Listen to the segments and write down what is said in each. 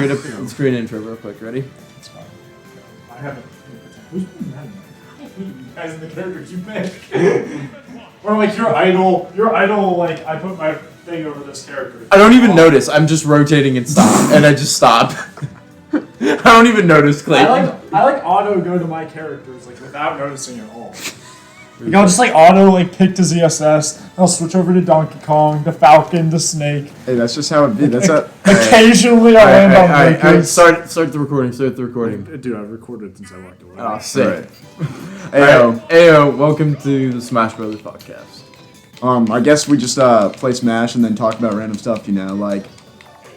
let's create an intro real quick. Ready? It's fine. I haven't. Who's been mad at me? You guys in the characters you pick. Or like your idol, like I put my thing over this character. I don't even notice. I'm just rotating and stop, and I just stop. I don't even notice, Clayton. I like auto go to my characters like without noticing at all. Like I'll just like auto like pick to ZSS. I'll switch over to Donkey Kong, to Falcon, to Snake. Hey, that's just how it be. That's a. Occasionally I land on Lakers. Start the recording. Start the recording. Dude, I've recorded since I walked away. Oh, sick. Ayo. Ayo, welcome to the Smash Brothers podcast. I guess we just play Smash and then talk about random stuff. You know, like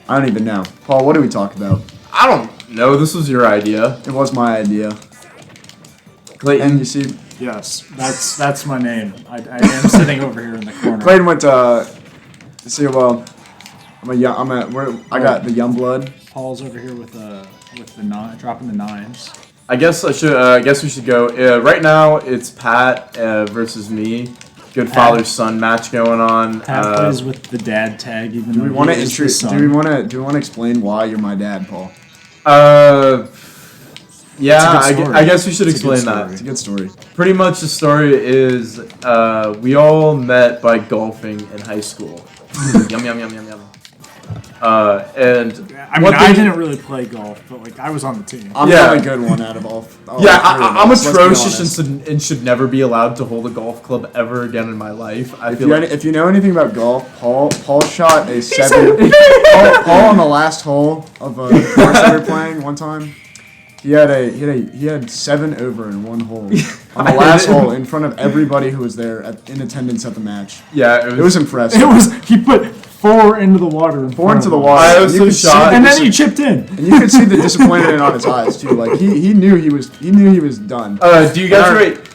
I don't even know. Paul, what do we talk about? I don't know. This was your idea. It was my idea. Clayton, And you see, Yes, that's my name. I am sitting over here in the corner. Clayton went to. See, well, I got the young blood. Paul's over here with the dropping the nines. I guess we should go. Right now, it's Pat versus me. Good father-son match going on. Pat plays with the dad tag. Even Do we want to explain why you're my dad, Paul? Yeah, I guess we should explain that. It's a good story. Pretty much the story is we all met by golfing in high school. Yum, yum, yum, yum, yum. And I didn't really play golf, but like I was on the team. I'm the only good one out of all. I'm atrocious and should never be allowed to hold a golf club ever again in my life. If you know anything about golf, Paul shot a 7. Paul on the last hole of a course that we were playing one time. He had 7 over in one hole on the last hole in front of everybody who was there in attendance at the match. Yeah, it was impressive. He put 4 into the water. 4 into the water. I was so shocked. And then he chipped in. And you could see the disappointment on his eyes too. Like he knew he was done. Do you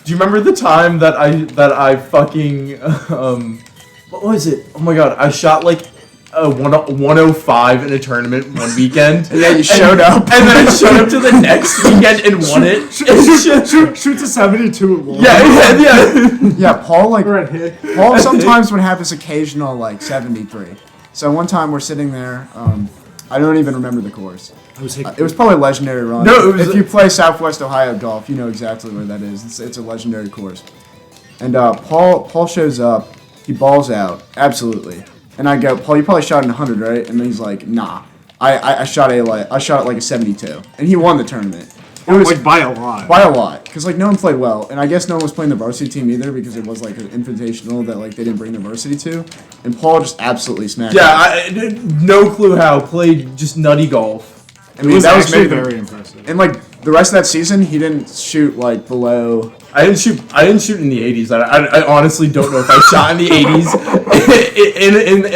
remember the time that I fucking what was it? Oh my god, I shot like a 105 in a tournament one weekend. And then you showed up. And then I showed up to the next weekend and won it. Shoot to 72 at one. Yeah. Yeah, Paul Paul sometimes would have this occasional like 73. So one time we're sitting there, I don't even remember the course. It was probably Legendary Run. No, it was if you play Southwest Ohio golf, you know exactly where that is. It's a legendary course. And Paul shows up, he balls out, absolutely. And I go, Paul, you probably shot in 100, right? And then he's like, nah. I shot it like a 72, and he won the tournament. It was like by a lot. By a lot, because like no one played well, and I guess no one was playing the varsity team either because it was like an invitational that like they didn't bring the varsity to, and Paul just absolutely smashed. Yeah, no clue how. Played just nutty golf. I mean, that was very impressive. And like the rest of that season, he didn't shoot like below. I didn't shoot in the 80s. I honestly don't know if I shot in the 80s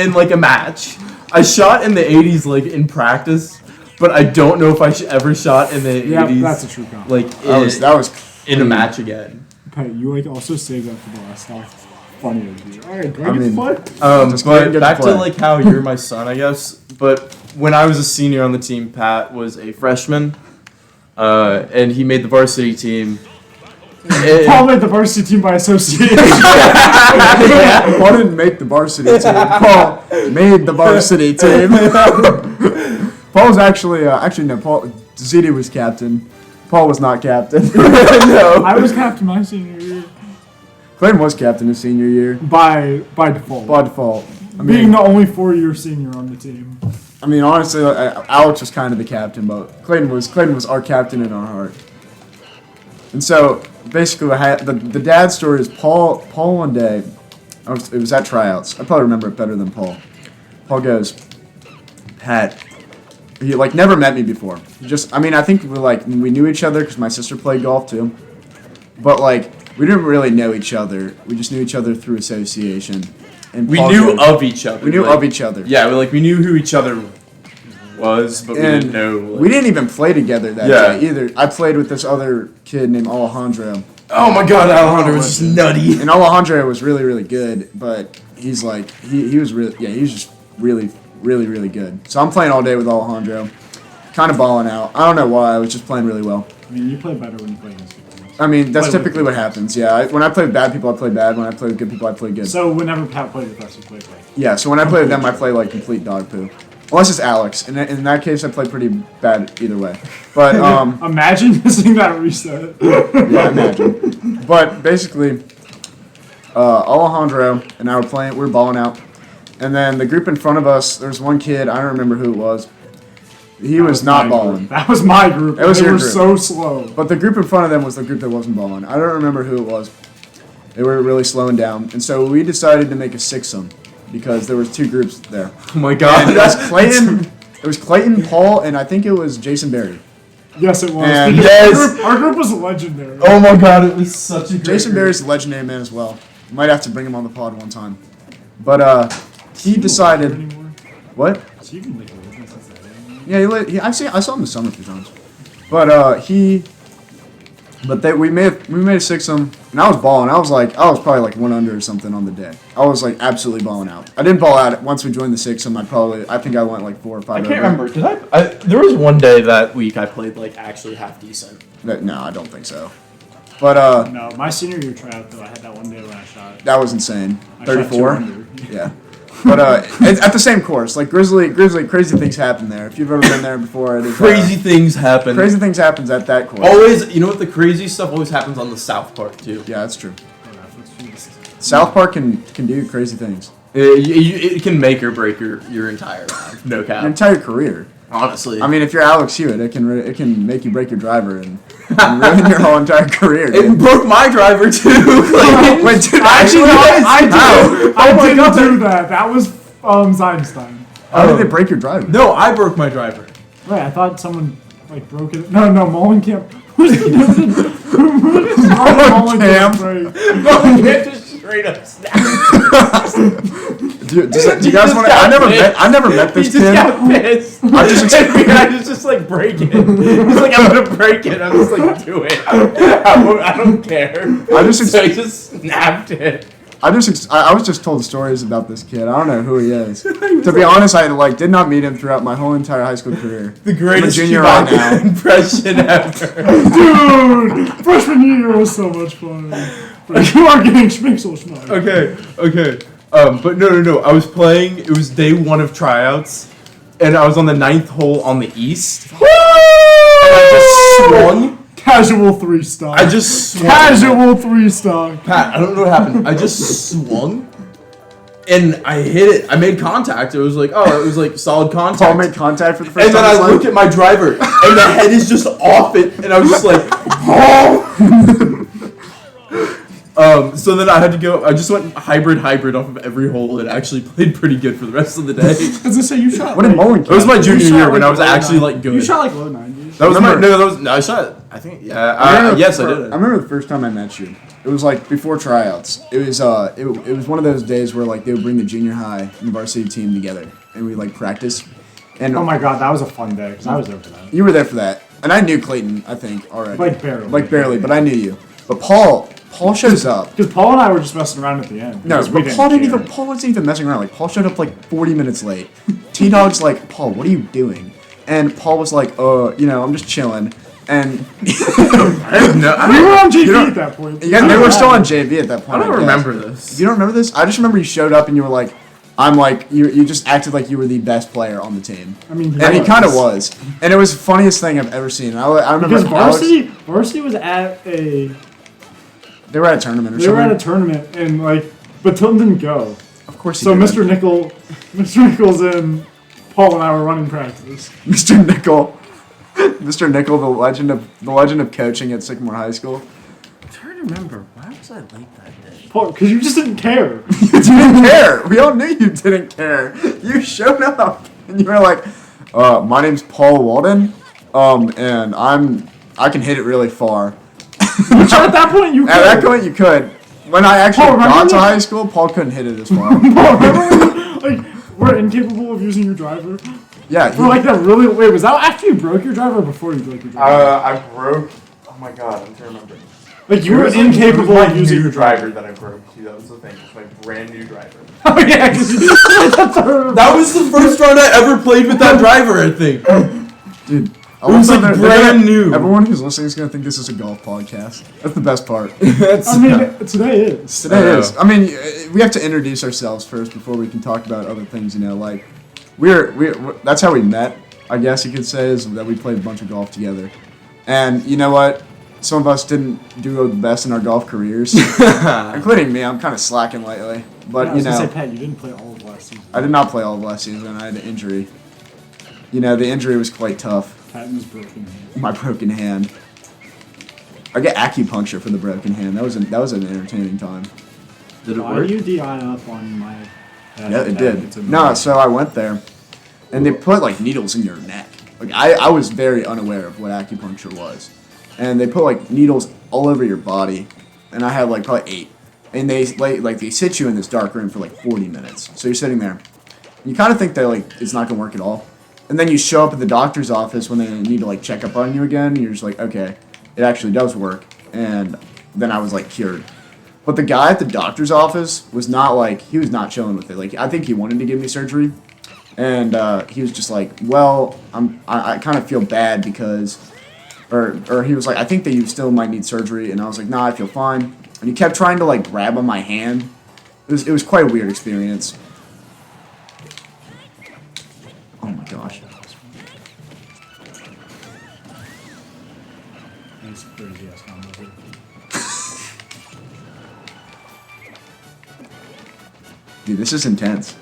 in like a match. I shot in the 80s like in practice, but I don't know if I ever shot in the 80s. Yeah, that's a true comment. Like that was in a match again. Pat, you like also saved that for the last time. Funny of you. All right, go but back to like how you're my son, I guess. But when I was a senior on the team, Pat was a freshman, and he made the varsity team. Paul made the varsity team by association. Paul didn't make the varsity team. Paul made the varsity team. Paul was actually no. Paul ZD was captain. Paul was not captain. No, I was captain my senior year. Clayton was captain his senior year by default. By default, being the only 4-year senior on the team. I mean, honestly, Alex was kind of the captain, but Clayton was our captain in our heart. And so, basically, the dad story is Paul one day, it was at tryouts. I probably remember it better than Paul. Paul goes, Pat, he like never met me before. I think we knew each other because my sister played golf too. But like, we didn't really know each other. We just knew each other through association. And we knew of each other. We knew of each other. Yeah, we knew who each other was, but we didn't know. We didn't even play together that day either. I played with this other kid named Alejandro. Oh my god, Alejandro was just nutty. And Alejandro was really, really good, but he's like, he was really, he was just really, really, really good. So I'm playing all day with Alejandro, kind of balling out. I don't know why, I was just playing really well. I mean, you play better when you play against people. I mean, that's typically what happens, yeah. When I play with bad people, I play bad. When I play with good people, I play good. So whenever Pat played with us, you played great. Yeah, so when I play with them, I play like complete dog poo. Unless it's Alex. In that case, I played pretty bad either way. But imagine missing that reset. yeah, imagine. But basically, Alejandro and I we were balling out. And then the group in front of us, there was one kid, I don't remember who it was. He was not balling. That was my group. It was they your were group. so slow. But the group in front of them was the group that wasn't balling. I don't remember who it was. They were really slowing down. And so we decided to make a sixum because there was two groups there. Oh my god. And it was Clayton, Paul, and I think it was Jason Berry. Yes, it was. And yes. Our group was legendary. Oh my god, it was such a great Jason group. Berry's a legendary man as well. Might have to bring him on the pod one time. But he decided. Anymore? What? So you can make a living since that. Yeah, I saw him this summer a few times. But we made a sixum, and I was balling. I was probably like 1 under or something on the day. I was like absolutely balling out. I didn't ball out once we joined the sixum. I think I went like 4 or 5. I can't remember. Did I? There was one day that week I played like actually half decent. No, I don't think so. But No, my senior year tryout though, I had that one day when I shot. that was insane. I shot 34. 200. Yeah. But at the same course, like Grizzly, crazy things happen there. If you've ever been there before, it is Crazy things happen. Crazy things happens at that course. Always, you know what? The crazy stuff always happens on the South Park too. Yeah, that's true. South Park can do crazy things. It can make or break your entire life. No cap. Your entire career. Honestly. I mean, if you're Alex Hewitt, it can make you break your driver and ruin your whole entire career. It Dude. broke my driver too. Like, Wait, dude, Actually, I didn't God. do that. That was Einstein. How did they break your driver? No, I broke my driver. Wait, I thought someone like broke it. No, Mullen can't. Mullen can't break. It just straight up snapped. Do you guys want to? I never met this He just kid. got pissed. I just like break it. He's like, I'm gonna break it. I'm just like, do it. I don't care. So he just snapped it. I was just told stories about this kid. I don't know who he is. To be honest, I did not meet him throughout my whole entire high school career. The greatest junior right now. Chewbacca impression ever. Dude, freshman year was so much fun. But you are getting schmicksel schmuck. Okay. But no. I was playing. It was day 1 of tryouts, and I was on the 9th hole on the east. And I just swung. Casual 3 stock. I just swung. Casual 3 stock. Pat, I don't know what happened. I just swung, and I hit it. I made contact. It was like solid contact. Paul made contact for the first And then time. I look at my driver, and the head is just off it, and I was just like, oh. So then I had to go. I just went hybrid off of every hole, and actually played pretty good for the rest of the day. I was gonna say you shot. What did Mullen? It was my junior year when I was low actually nine- like good. You shot like low 90s. That was I shot. I think yes, I did. I remember the first time I met you. It was like before tryouts. It was it was one of those days where like they would bring the junior high and varsity team together, and we like practice. And Oh my god, that was a fun day because I was there for that. you were there for that, and I knew Clayton. I think already. Like barely. But I knew you. But Paul shows up. Because Paul and I were just messing around at the end. No, because we but Paul care. Paul wasn't even messing around. Like Paul showed up like 40 minutes late. T-Dog's like, Paul, what are you doing? And Paul was like, I'm just chilling. And We were on JV at that point. yeah, they were still on JV at that point. I don't guess. remember this. You don't remember this? I just remember you showed up and you were like, you just acted like you were the best player on the team. I mean, And he kind of was. And it was the funniest thing I've ever seen. I remember because varsity was at a. They were at a tournament or They something. were at a tournament and but Tilton didn't go. Of course he So did. Mr. Nichols and Paul and I were running practice. Mr. Nickel, the legend of coaching at Sycamore High School. I'm trying to remember. Why was I late that day? Paul, because you just didn't care. You didn't care. We all knew you didn't care. You showed up and you were like, "My name's Paul Walden, and I can hit it really far." Which at that point you could. At that point, you could. When I actually Paul, got to remember- high school, Paul couldn't hit it as far. Paul, remember when you, we're incapable of using your driver? Yeah. For that really. Wait, was that after you broke your driver or before you broke your driver? I broke. Oh my god, I'm trying to remember. You were incapable of using your driver. that I broke too. That was the thing. It was my brand new driver. Oh yeah, because That was the first round I ever played with that driver. I think. Dude. It was like brand new. Everyone who's listening is going to think this is a golf podcast. That's the best part. I mean, today is. Today is. I mean, we have to introduce ourselves first before we can talk about other things, like That's how we met, I guess you could say, is that we played a bunch of golf together. And you know what? Some of us didn't do the best in our golf careers, including me. I'm kind of slacking lately. But, I was gonna say, Pat, you didn't play all of last season. I did not play all of last season. I had an injury. You know, the injury was quite tough. Patton's broken hand. My broken hand. I get acupuncture for the broken hand. That was an entertaining time. Did it Why work? you DI up on my head? Yeah, it did. No, so I went there, and they put like needles in your neck. Like I was very unaware of what acupuncture was, and they put like needles all over your body, and I had like probably 8, and they they sit you in this dark room for like 40 minutes. So you're sitting there, and you kind of think that like it's not gonna work at all, and then you show up at the doctor's office when they need to like check up on you again, and you're just like, okay, it actually does work, and then I was like cured. But the guy at the doctor's office was not like, he was not chilling with it. Like, I think he wanted to give me surgery. And he was just like, well, I kind of feel bad because, or he was like, I think that you still might need surgery. And I was like, nah, I feel fine. And he kept trying to like grab on my hand. It was quite a weird experience. Oh my gosh. He's crazy ass combo. Dude, this is intense.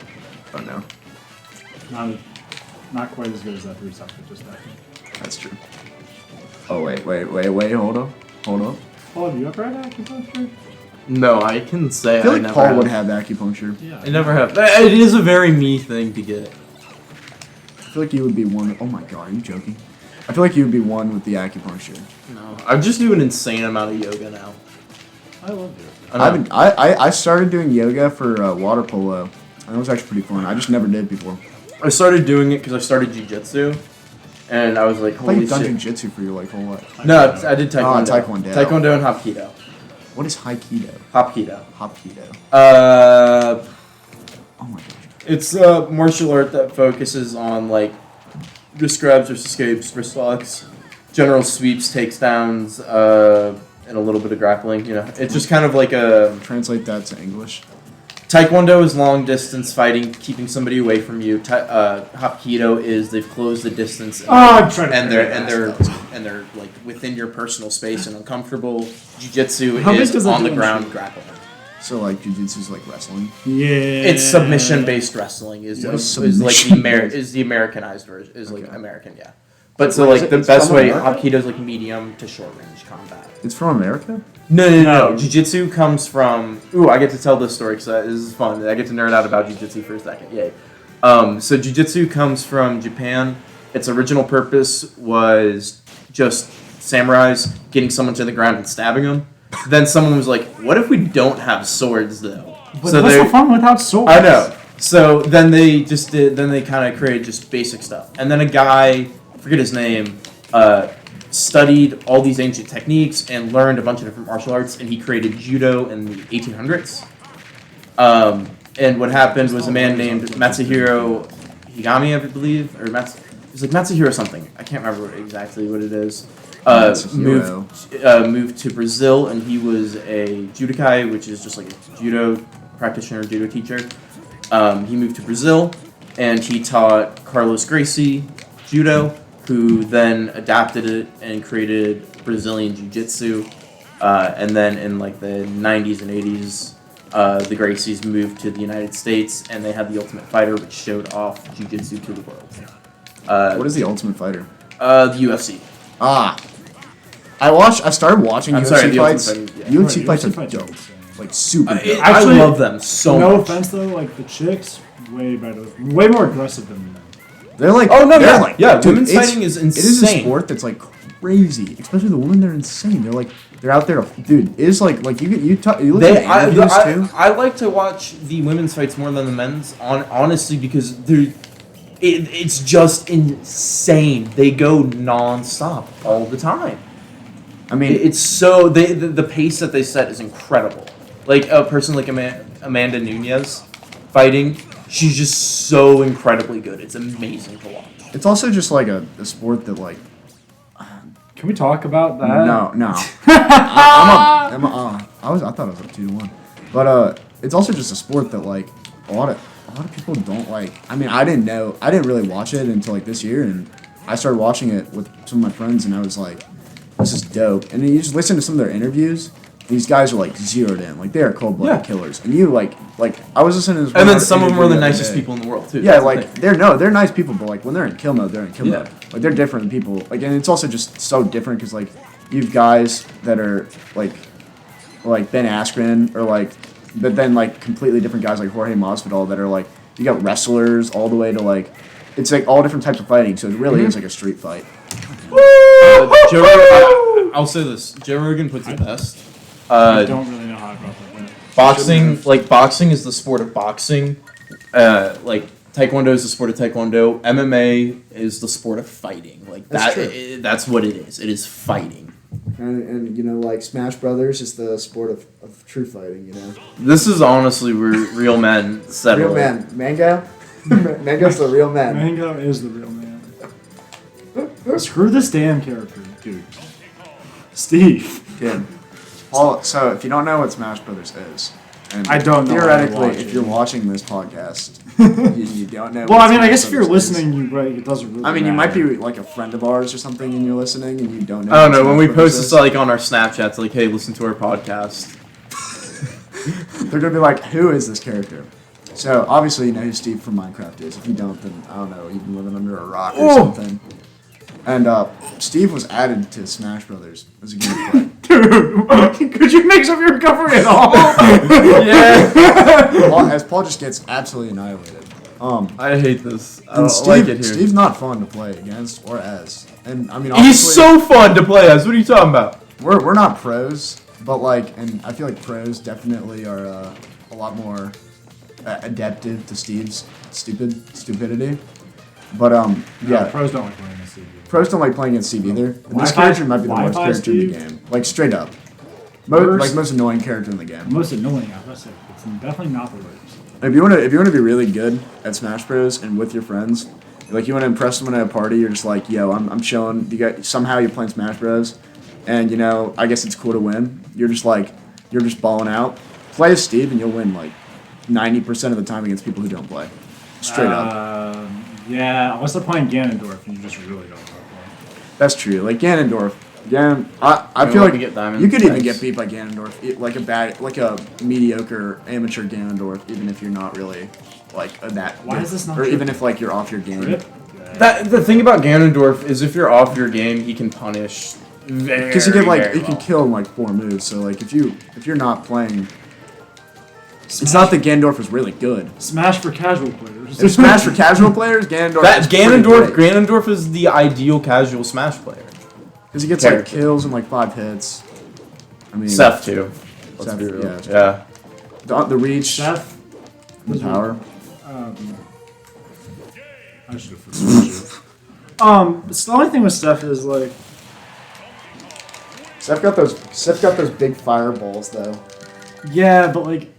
Oh no. Not quite as good as that 3 stock that just happened. That's true. Oh, wait, hold up. Paul, have you ever had acupuncture? No, I can say I feel I like never Paul have. would have acupuncture. Yeah. I never have. It is a very me thing to get. I feel like you would be one. Oh my god, are you joking? I feel like you would be one with the acupuncture. No, I just do an insane amount of yoga now. I love it. I started doing yoga for water polo. And it was actually pretty fun. I just never did before. I started doing it because I started jiu-jitsu, and I was like, I thought holy you've done shit. jiu-jitsu for your like whole life. No, I did taekwondo. Taekwondo. Taekwondo and hapkido. What is Hapkido? Hapkido. Hapkido. Uh, Oh my gosh. it's a martial art that focuses on like wrist grabs, wrist escapes, wrist locks, general sweeps, takedowns, and a little bit of grappling. You know, it's just kind of like a Translate that to English. Taekwondo is long distance fighting, keeping somebody away from you. Hapkido is they've closed the distance, I'm trying to. and they're like within your personal space and uncomfortable. Jiu-jitsu How big is does that on the do in ground shoot? grappling. So like jiu-jitsu is like wrestling. Yeah. It's submission-based wrestling is What is is like submission-based? is the Americanized version is like Okay. American, yeah. But so What is like it? the It's best from way America? Hapkido is like medium to short range combat. It's from America? No. Jiu-jitsu comes from. Ooh, I get to tell this story because this is fun. I get to nerd out about jiu-jitsu for a second. Yay. So jiu-jitsu comes from Japan. Its original purpose was just samurais getting someone to the ground and stabbing them. Then someone was like, "What if we don't have swords, though?" But so what's they- the fun without swords? I know. So then they just did. Then they kind of created just basic stuff. And then a guy, I forget his name, studied all these ancient techniques and learned a bunch of different martial arts. And he created judo in the 1800s. And what happened was a man named Matsuhiro Higami, I believe, or he's like Matsuhiro something. I can't remember exactly what it is. Matsuhiro. Moved to Brazil, and he was a judokai, which is just like a judo practitioner, judo teacher. He moved to Brazil, and he taught Carlos Gracie judo, who then adapted it and created Brazilian jiu-jitsu. And then in like the 90s and 80s, the Gracies moved to the United States, and they had the Ultimate Fighter, which showed off jiu-jitsu to the world. What is the Ultimate Fighter? The UFC. Ah. I started watching I'm UFC sorry, the fights. Ultimate Fighter, yeah. UFC Right, fights UFC are fights dope. are Like super dope. Actually, I love them so no much. offense though, like the chicks, way better, way more aggressive than the men. They're like, Oh, no, they're yeah. like, Yeah, dude, women's it's- fighting is It is a insane. sport that's like crazy, especially the women. They're insane. They're out there, dude. It's like you look at the interviews too. I like to watch the women's fights more than the men's, honestly, because it's just insane. They go non-stop all the time. I mean, It's so the pace that they set is incredible. Like a person like Amanda Nunez fighting, she's just so incredibly good. It's amazing to watch. it's also just like a sport that like Can we talk about that? no. I thought I was up 2-1, but it's also just a sport that like a lot of a lot of people don't like. I mean, I didn't really watch it until like this year, and I started watching it with some of my friends, and I was like, this is dope. And then you just listen to some of their interviews. These guys are like zeroed in, like they are cold-blooded killers. And you like I was listening to this. And then some of them are the nicest people in the world too. Yeah, like they're nice people, but like when they're in kill mode, they're in kill mode. Like they're different people. Like, and it's also just so different because like you have guys that are like Ben Askren or like, but then like completely different guys like Jorge Masvidal that are like, you got wrestlers all the way to like, it's like all different types of fighting. So it really is like a street fight. I'll say this: Joe Rogan puts it best. I don't really know how to about that. Boxing is the sport of boxing. Like Taekwondo is the sport of Taekwondo. MMA is the sport of fighting. Like that's what it is. It is fighting. And you know, like Smash Brothers is the sport of true fighting. You know. This is honestly where real men settle. Real men, Mango. Mango's the real man. Mango is the real man. Screw this damn character, dude. Steve. Kid. Well, so if you don't know what Smash Brothers is, and I don't know. Theoretically, if you're watching this podcast, you don't know. Well, I mean, I guess if you're listening, it doesn't really. I mean, matter. you might be like a friend of ours or something, and you're listening, and you don't know. I don't know. When we post this like on our Snapchats, like, hey, listen to our podcast. They're gonna be like, who is this character? So obviously, you know who Steve from Minecraft is. If you don't, then I don't know. You've been living under a rock or something. And Steve was added to Smash Brothers as a game play. Dude, could you make some of your recovery at all? Yeah. As Paul just gets absolutely annihilated. I hate this. I And don't like it here. Steve's not fun to play against or as. And I mean, He's so fun to play as. What are you talking about? we're not pros, but like, and I feel like pros definitely are a lot more adaptive to Steve's stupidity. But yeah, Pros don't like playing this. pros don't like playing against Steve either. And this Wi-Fi- character might be the worst Wi-Fi character in the Steve? game. Like straight up, most annoying character in the game. Most annoying, I must say. It's definitely not the worst. If you want to be really good at Smash Bros. And with your friends, like you want to impress someone at a party, you're just like, yo, I'm showing you guys somehow you're playing Smash Bros. And you know, I guess it's cool to win. You're just balling out. Play as Steve and you'll win like 90% of the time against people who don't play. Straight up. Yeah, unless they're playing Ganondorf and you just really don't know play. That's true. Like Ganondorf. I feel like get diamonds. you could even Thanks. get beat by Ganondorf, like a mediocre amateur Ganondorf, even if you're not really like that. Why is this not Or true? even if like you're off your game. The thing about Ganondorf is if you're off your game, he can punish very, Because you can very you can well. kill in like 4 moves. So like if you're not playing, it's not that Ganondorf is really good. Smash for casual players. If Smash for casual players, Ganondorf. That is pretty Ganondorf, great. Ganondorf is the ideal casual Smash player. Because he gets like character. kills in like 5 hits. I mean, Seth too. Let's Seth, be real. yeah. Yeah. the reach, Seth. the power. I should have forgotten you. The only thing with Steph is like, Seth got those big fireballs though. yeah, but like,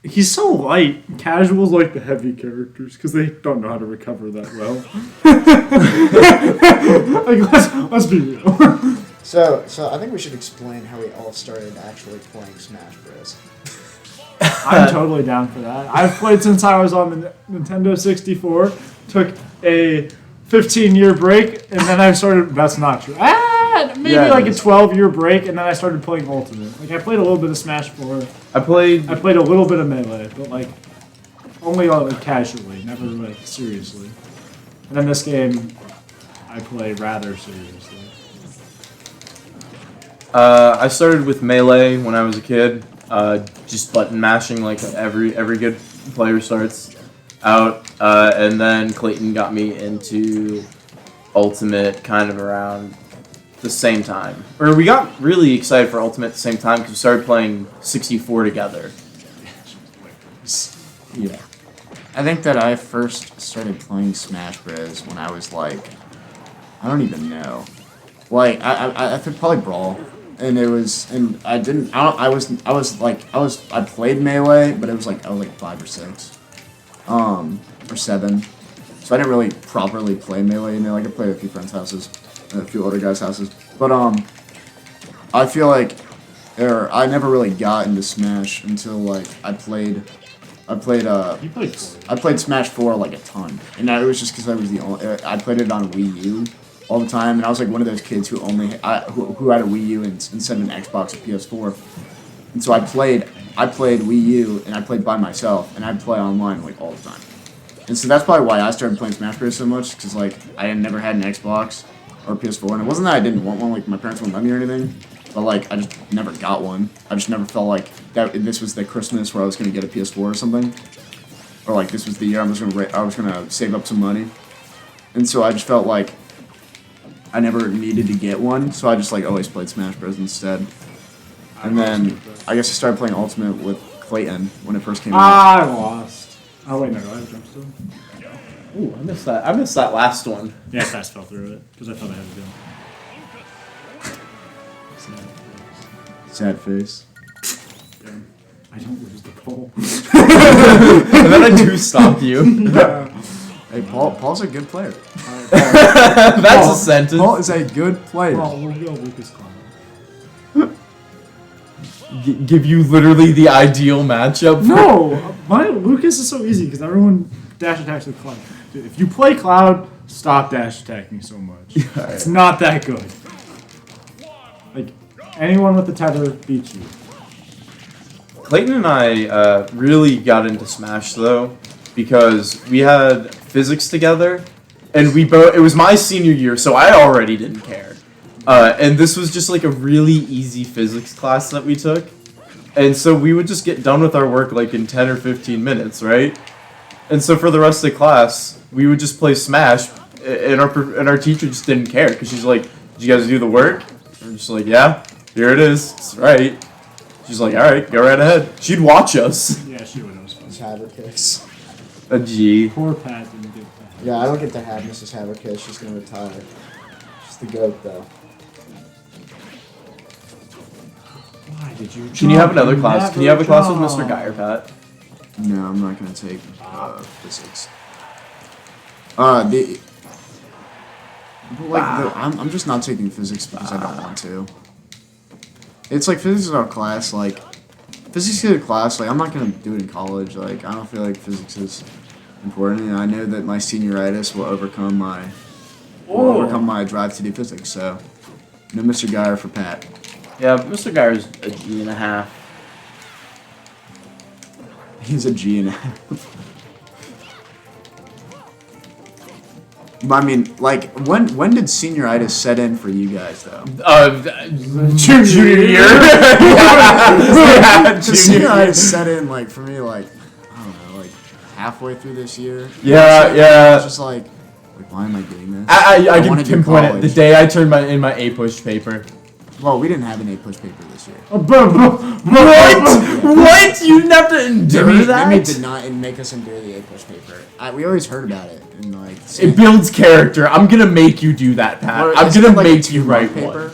he's so light. Casuals like the heavy characters because they don't know how to recover that well. Like, let's be real. So I think we should explain how we all started actually playing Smash Bros. I'm totally down for that. I've played since I was on the Nintendo 64. Took a 15-year break, and then I started. That's not true. Maybe Yeah, it like a is. 12-year break, and then I started playing Ultimate. Like I played a little bit of Smash 4. I played. I played a little bit of Melee, but like only like casually, never like seriously. And then this game, I play rather seriously. I started with Melee when I was a kid. Just button mashing like every good player starts out. And then Clayton got me into Ultimate kind of around the same time. Or we got really excited for Ultimate at the same time because we started playing 64 together. Yeah. I think that I first started playing Smash Bros. When I was like, I don't even know. Like I think probably Brawl. And it was, and I played Melee, but it was like, I was like 5 or 6. Or 7. So I didn't really properly play Melee, you know, like I played at a few friends' houses, and a few other guys' houses. But, I feel like, I never really got into Smash until, like, I played I played You played 4. I played Smash 4 like a ton, and it was just because I was the only. I played it on Wii U all the time, and I was like one of those kids who who had a Wii U instead of an Xbox or PS4, and so I played Wii U and I played by myself, and I'd play online like all the time, and so that's probably why I started playing Smash Bros so much because like I had never had an Xbox or a PS4, and it wasn't that I didn't want one, like my parents wouldn't let me or anything. But, like, I just never got one. I just never felt like that. This was the Christmas where I was going to get a PS4 or something. Or, like, this was the year I was going to save up some money. And so I just felt like I never needed to get one. So I just, like, always played Smash Bros. Instead. And then I guess I started playing Ultimate with Clayton when it first came out. I lost. Oh, wait, no, do I have jump still? Ooh, I missed that. I missed that last one. Yeah, I fast fell through it because I thought I had to go. Sad face. Damn. I don't lose the pole. And then I do stop you. Hey, Paul's a good player. That's a sentence. Paul is a good player. Well, we'll go Lucas Cloud. Give you literally the ideal matchup. No! Lucas is so easy because everyone dash attacks with Cloud. Dude, if you play Cloud, stop dash attacking so much. It's not that good. Like, anyone with the tether beats you. Clayton and I really got into Smash though, because we had physics together, and we both. It was my senior year, so I already didn't care. And this was just like a really easy physics class that we took, and so we would just get done with our work like in 10 or 15 minutes, right? And so for the rest of the class, we would just play Smash, and our teacher just didn't care because she's like, "Did you guys do the work?" And we're just like, "Yeah, here it is. It's right." She's like, "All right, go right ahead." She'd watch us. Yeah, she would. It was fun. Haverkiss. A G. Poor Pat didn't get that. Yeah, I don't get to have Mrs. Haverkiss. She's gonna retire. She's the goat, though. Why did you? Can you have another class? Can you have a class with Mr. Geyer, Pat? No, I'm not gonna take physics. I'm just not taking physics because I don't want to. It's like physics is our class. Like physics is a class. Like I'm not gonna do it in college. Like I don't feel like physics is important, and I know that my senioritis will overcome my drive to do physics. So, no Mr. Geyer for Pat. Yeah, Mr. Geyer's a G and a half. He's a G and a half. I mean, like, when did senioritis set in for you guys, though? Junior year. Yeah, Senioritis set in, like, for me, like, I don't know, like, halfway through this year. Yeah. It's just like, why am I doing this? I can wanna do pinpoint it. college. The day I turned in my A push paper. Well, we didn't have an A-push paper this year. What? You didn't have to endure that? Mimi did not make us endure the A-push paper. We always heard about it. And, like, It builds character. I'm gonna make you do that, Pat. I'm gonna make you write one.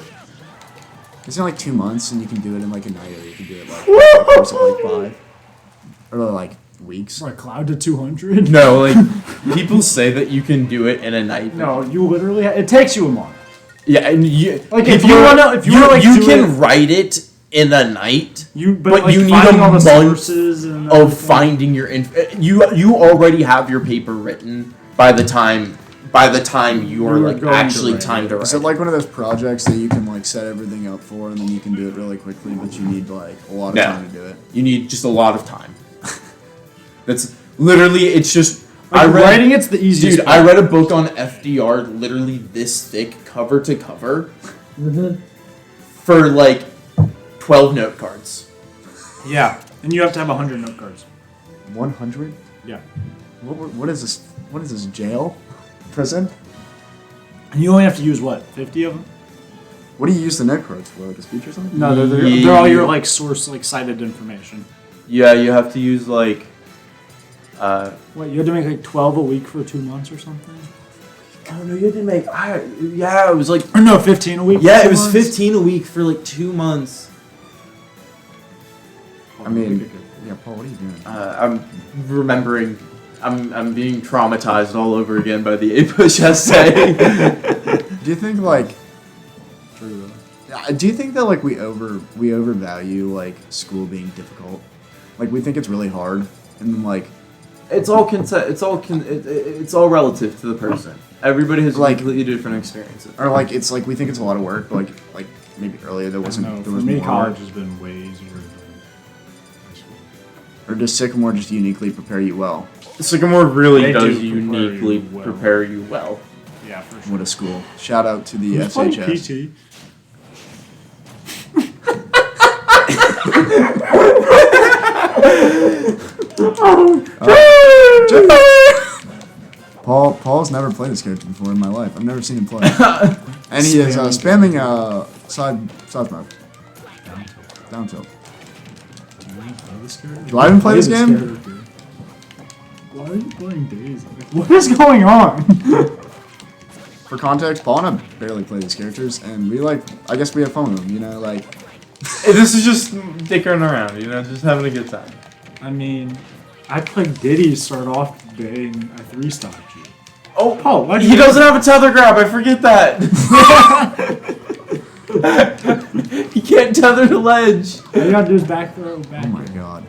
It's in like 2 months, and you can do it in like a night, or you can do it like in the course of like 5, or like weeks. Like Cloud to 200? No, like people say that you can do it in a night. No, you literally. It takes you a month. Yeah, and you Like if you wanna like you do can write it in a night. But like, you need finding a all the month sources and of everything. finding your you already have your paper written by the time you're like going actually to write time to write. Is it like one of those projects that you can like set everything up for, and then you can do it really quickly, but you need like a lot of No. time to do it? You need just a lot of time. That's literally it's just Like, writing it's the easiest. Dude, I read a book on FDR literally this thick, cover to cover, for like 12 note cards. Yeah, and you have to have 100 note cards. 100? Yeah. What is this? What is this? Jail? Prison? And you only have to use what? 50 of them? What do you use the note cards for? Like a speech or something? No, they're all your like source, like cited information. Yeah, you have to use like. What, you had to make like 12 a week for 2 months or something? Oh no, you had to make. Yeah, it was like. Or no, 15 a week. Yeah, for it 2 was months? 15 a week for like 2 months. I mean, yeah, Paul, what are you doing? I'm remembering. I'm being traumatized all over again by the A-push essay. Do you think like? Do you think that like we overvalue like school being difficult? Like we think it's really hard. and then like It's all it's all relative to the person. Everybody has Like- completely different experiences. or like it's like we think it's a lot of work, but like maybe earlier there wasn't. No, there for was me, more college work. has been way easier than high school. Or does Sycamore just uniquely prepare you well? Sycamore really They does do uniquely prepare you well. prepare you well. Yeah, for sure. What a school! Shout out to the Who's playing SHS. PT? Paul's never played this character before in my life. I've never seen him play. And he is spamming side smoke. Down tilt. Do I even play this game? Why are you playing Daisy? What is going on? For context, Paul and I barely play these characters, and we like. I guess we have fun with them. You know, like. This is just dickering around, you know, just having a good time. I mean, I played Diddy start off the day and I 3-stopped you. Oh, Paul, why he doesn't have a tether grab. I forget that. He can't tether the ledge. All you gotta do is back throw, back Oh my throw. god.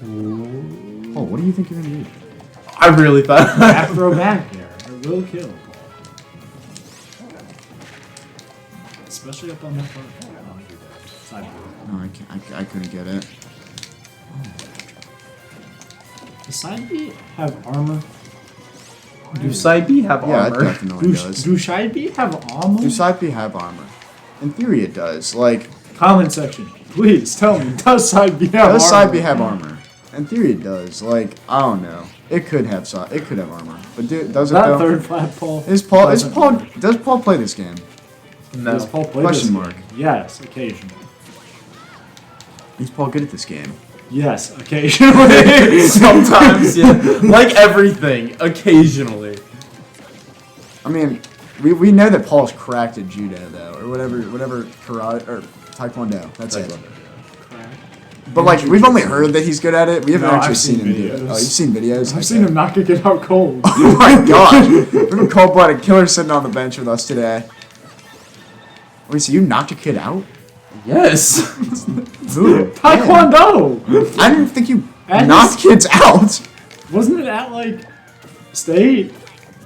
Oh, what do you think you're gonna do? I really thought. Back throw back there. It will kill. Especially up on that part. Side throw. No, I couldn't get it. Does side B have armor? Do side B have Yeah, it armor? definitely does. Do side B have armor? Do side B have armor? In theory, it does. Like, Comment section. Please tell me. Does side B have armor? does side B have armor? In theory, it does. Like, I don't know. It could have armor, but does it That though? third flat Paul. Does Paul play this game? No. Does Paul play Question this mark. game? Yes, occasionally. Is Paul good at this game? Yes, occasionally. Sometimes, yeah. Like everything, occasionally. I mean, we know that Paul's cracked at judo though, or whatever karate or taekwondo. That's it. But like, we've only heard that he's good at it. We haven't No, actually I've seen seen him do it. videos. Oh, you've seen videos? I've seen him knock a kid out cold. Oh my gosh! We have a cold-blooded killer sitting on the bench with us today. Wait, so you knocked a kid out? Yes. Who? Taekwondo! I didn't think you At knocked kids out. Wasn't it at, like, state?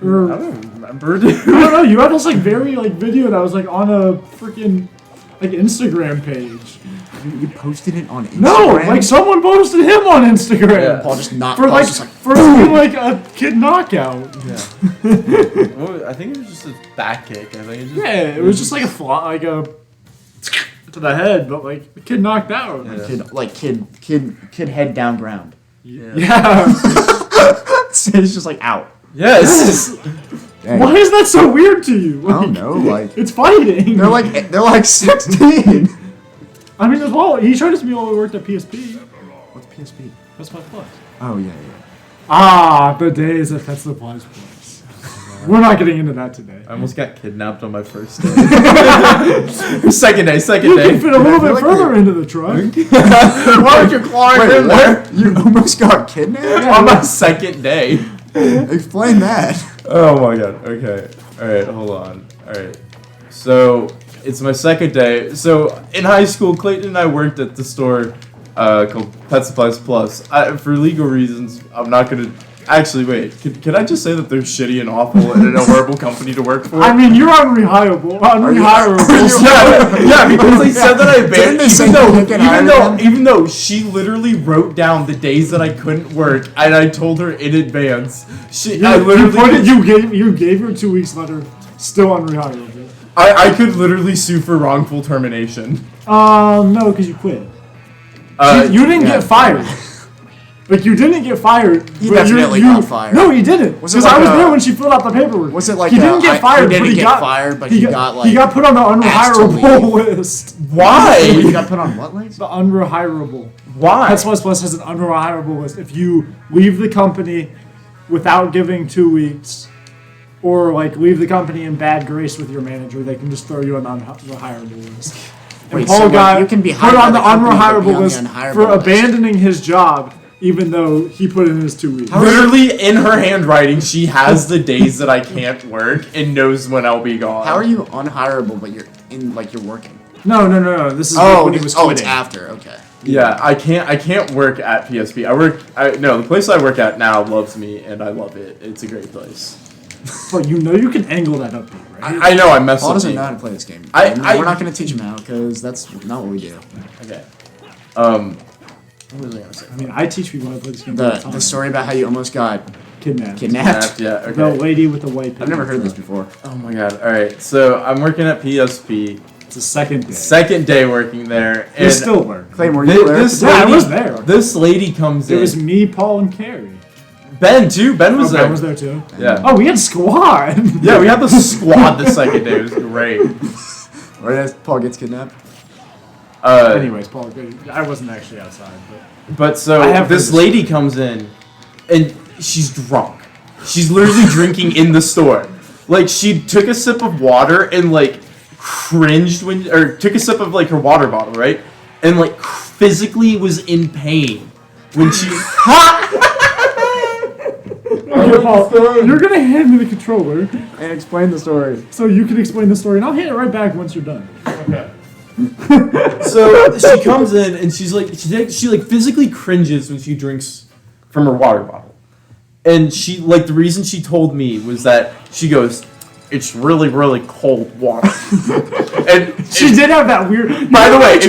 I Or, don't remember. I don't know, you had this, like, very, like, video that was, like, on a freaking, like, Instagram page. You posted it on Instagram? No, like, someone posted him on Instagram. Yeah. Paul just knocked. For, Paul's like, just like, for being, like, a kid knockout. Yeah. Well, I think it was just a back kick. I think it just. Yeah, it was just, like, a to the head, but, like, the kid knocked out. Yeah. kid head down ground. Yeah. So he's just like out. Yes. Dang. Why is that so weird to you? I don't know, like It's fighting. they're like 16. I mean, as well, he showed us me while we worked at PSP. What's PSP? That's my plus. Oh yeah. Ah, the days of That's the Plus Plus. We're not getting into that today. I almost got kidnapped on my first day. second day. You can fit a little I feel bit like further into the truck. Why would you climb Wait, in there? what? You almost got kidnapped? On my second day. Explain that. Oh my god. Okay. Alright, hold on. Alright. So, it's my second day. So, in high school, Clayton and I worked at the store called Pet Supplies Plus. For legal reasons, I'm not going to... Actually, wait. Can I just say that they're shitty and awful and a horrible company to work for? I mean, you're unrehirable. Yeah, because they said that I Didn't they say banned, you can hire them? even though she literally wrote down the days that I couldn't work, and I told her in advance. You gave her 2 weeks letter, still unrehirable. I could literally sue for wrongful termination. No, because you quit. You didn't yeah. get fired. Like, you didn't get fired. He but definitely got fired. No, he didn't. Was it Because like I was a- there when she filled out the paperwork. Was it like he didn't get fired? He didn't but get fired, but he got like he got put on the asked to unrehirable list. He Why? got put on what list? The unrehirable. Why? Pets Plus has an unrehirable list. If you leave the company without giving 2 weeks, or like leave the company in bad grace with your manager, they can just throw you on the unrehirable list. And Wait, Paul so, like, got you can be put hired by on the the company, but be unrehirable on the list unhirable for list. abandoning his job, even though he put in his 2 weeks. Literally in her handwriting, she has the days that I can't work and knows when I'll be gone. How are you unhirable, but you're working? No. This is when he was it's quitting. after. Okay. Yeah, I can't work at PSP. The place I work at now loves me, and I love it. It's a great place. But you can angle that upbeat, right? I know I messed Paul up. doesn't know how to play this game. We're not going to teach him how because that's not what we do. Okay. What was I gonna say? I mean, I teach people how to play this game all the time. The story about how you almost got Kidnapped. Yeah. Okay. The lady with the white pig. I've never heard this before. Oh my god. All right. So I'm working at PSP. It's the second day. Second day working there. You still work. Clayton, were you there? I was there. This lady comes in. It was me, Paul, and Carrie. Ben too. Ben was there. Ben was there too. Yeah. Oh, we had squad. Yeah, we had the squad the second day. It was great. Where does Paul gets kidnapped? Anyways, Paul, I wasn't actually outside, but so this lady comes in, and she's drunk. She's literally drinking in the store. Like she took a sip of water and like cringed took a sip of like her water bottle, right? And like physically was in pain when she. Okay, Paul, you're gonna hand me the controller And explain the story. so you can explain the story, and I'll hand it right back once you're done. Okay. So she comes in and she's like she like physically cringes when she drinks from her water bottle, and she like the reason she told me was that she goes, "It's really really cold water," and She did have that weird. by the way,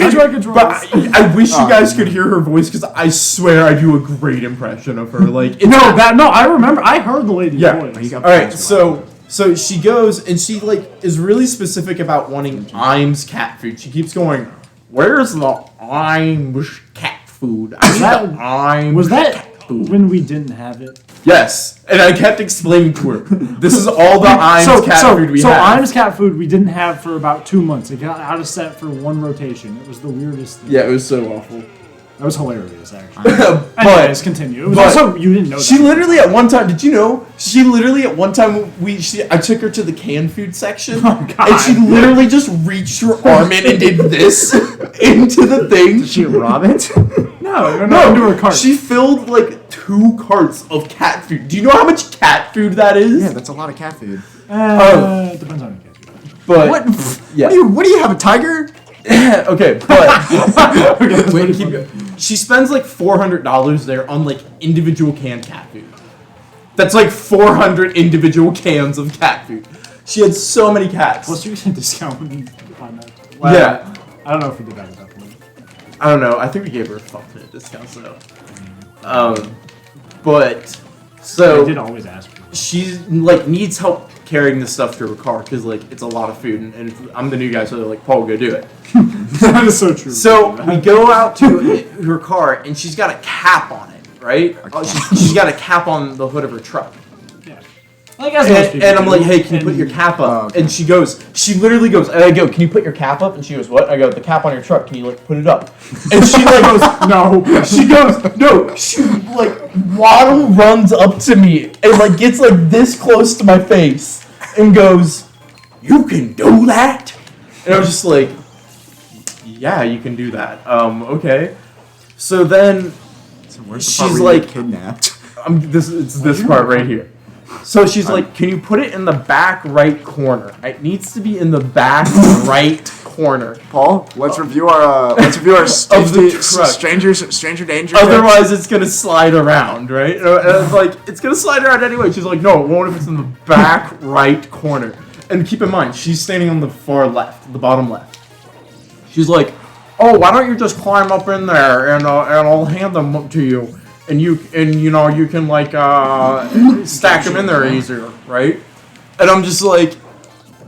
I wish you guys no. could hear her voice because I swear I do a great impression of her. Like I remember. I heard the lady's voice. All right, so she goes and she like is really specific about wanting Imes cat food. She keeps going, "Where's the Imes cat food? I need the Imes Was that cat food." when we didn't have it? Yes, and I kept explaining to her, "This is all the Imes cat food we have." So Imes cat food we didn't have for about 2 months. It got out of set for one rotation. It was the weirdest thing. Yeah, it was so awful. That was hilarious, actually. But Anyways, continue. It was also, you didn't know that. she literally at one time, did you know? She literally at one time I took her to the canned food section, and she literally just reached her arm in and did this into the thing. Did she rob it? No, into her cart. She filled like 2 carts of cat food. Do you know how much cat food that is? Yeah, that's a lot of cat food. It depends on the case. But What? yeah. What do you have, a tiger? Okay, but wait, keep going. She spends like $400 there on like individual canned cat food. That's like 400 individual cans of cat food. She had so many cats. Plus, you get a discount when you find that. Yeah. I don't know if we did that at that point. I don't know. I think we gave her a fuck minute discount, so. But so I did always ask for it. she like needs help carrying this stuff to her car because like it's a lot of food, and if I'm the new guy, so they're like, "Paul, go do it." That is so true. So we go out to her car, and she's got a cap on it, right? She's got a cap on the hood of her truck. Yeah. Like as most people And I'm do. like, "Hey, can you put your cap up?" Oh, okay. And she literally goes, and I go, "Can you put your cap up?" And she goes, "What?" I go, "The cap on your truck. Can you like put it up?" And she like goes, No. She goes, "No." She like waddle runs up to me and like gets like this close to my face and goes, "You can do that?" And I was just like, "Yeah, you can do that." Okay. So then So where's the she's part where you like get kidnapped. it's this part right here. So she's like, "Can you put it in the back right corner? It needs to be in the back right corner. Paul, let's review our safety, stranger danger. Otherwise, it's gonna slide around, right?" And I was like, "It's gonna slide around anyway." She's like, "No, it won't if it's in the back right corner." And keep in mind, she's standing on the far left, the bottom left. She's like, "Oh, why don't you just climb up in there and I'll hand them up to you, and you can like stack them in there easier, right?" And I'm just like,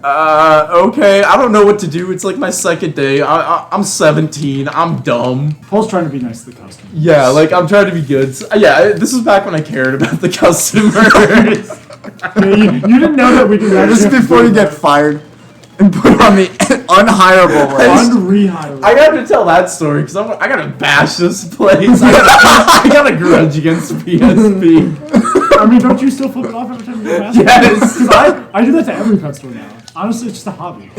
okay, I don't know what to do. It's like my second day. I'm 17. I'm dumb. Paul's trying to be nice to the customer. Yeah, like I'm trying to be good. So, yeah, this was back when I cared about the customers. You didn't know that we could This is before you get fired and put on the unhireable list. Unrehirable. I got to tell that story because I gotta bash this place. I got a grudge against PSP. I mean, don't you still flip it off every time you go past? Yes. 'Cause I do that to every pet store now. Honestly, it's just a hobby.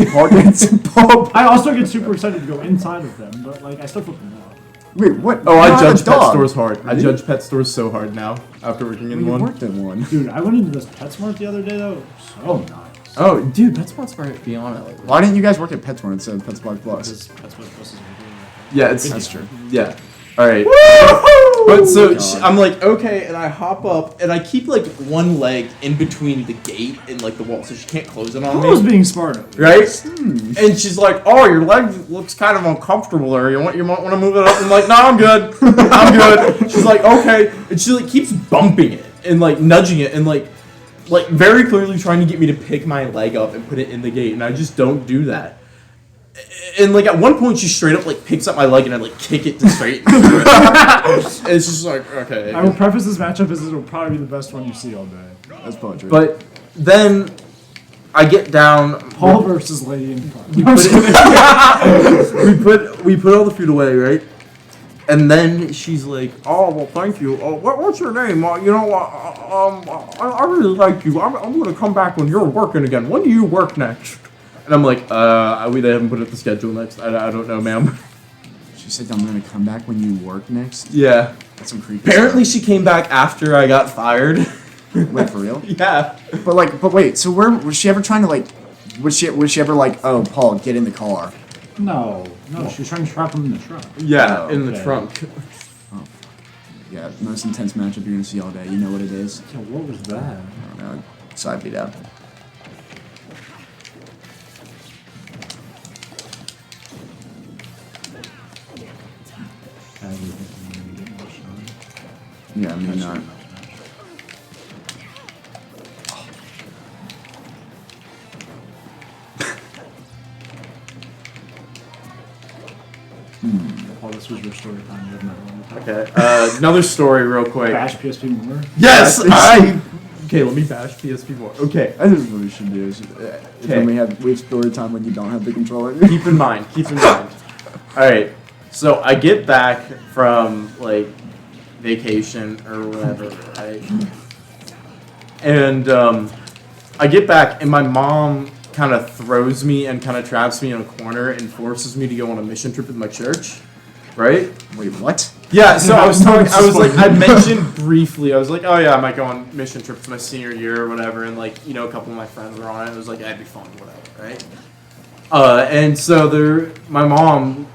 I also get super excited to go inside of them, but like I still flip them off. Wait, what? Oh, I You have a judge pet dog. stores hard. I Really? judge pet stores so hard now after working in Well, you one. worked in one. Dude, I went into this PetSmart the other day though. So nice. Oh, dude, PetSmart's right beyond it. Why didn't you guys work at PetSmart instead of PetSmart Plus? Because that's what this is. Yeah, it's That's true. Yeah. All right. But so I'm like, okay, and I hop up, and I keep like one leg in between the gate and like the wall, so she can't close it on I was me. being smart. Right? And she's like, "Oh, your leg looks kind of uncomfortable there. You might want to move it up." I'm like, "No, I'm good. I'm good." She's like, "Okay," and she like keeps bumping it and like nudging it and like very clearly trying to get me to pick my leg up and put it in the gate, and I just don't do that. And like at one point, she straight up like picks up my leg and I like kick it to straighten it. It's just like, okay. I will preface this matchup as it'll probably be the best one you see all day. That's probably true. But then I get down. Paul versus Lady in Park. We put all the food away, right? And then she's like, "Oh, well, thank you. Oh, what's your name? You know, I really like you. I'm going to come back when you're working again. When do you work next?" And I'm like, they haven't put up the schedule next. I don't know, ma'am. She said, "I'm gonna come back when you work next." Yeah. That's some creepy Apparently, she came back after I got fired. Wait, for real? Yeah. But wait. So where was she ever trying to like? Was she ever like, "Oh, Paul, get in the car"? No, she was trying to trap him in the truck. Yeah, Oh, in the okay. trunk. Yeah, most intense matchup you're gonna see all day. You know what it is? Yeah, what was that? I don't know. Side beat out. Yeah, I mean not. Paul, this was your story time. You have my own. Okay. Another story, real quick. Bash PSP more. Yes, Okay, let me bash PSP more. Okay. I think what we should do is when we have story time when you don't have the controller. Keep in mind. All right. So I get back from like vacation or whatever, right? And I get back and my mom kind of throws me and kind of traps me in a corner and forces me to go on a mission trip with my church, right? Wait, what? Yeah, so I mentioned briefly, I was like, oh yeah, I might go on mission trips my senior year or whatever, and like, you know, a couple of my friends were on it, it was like, that'd be fun, whatever, right? And so my mom,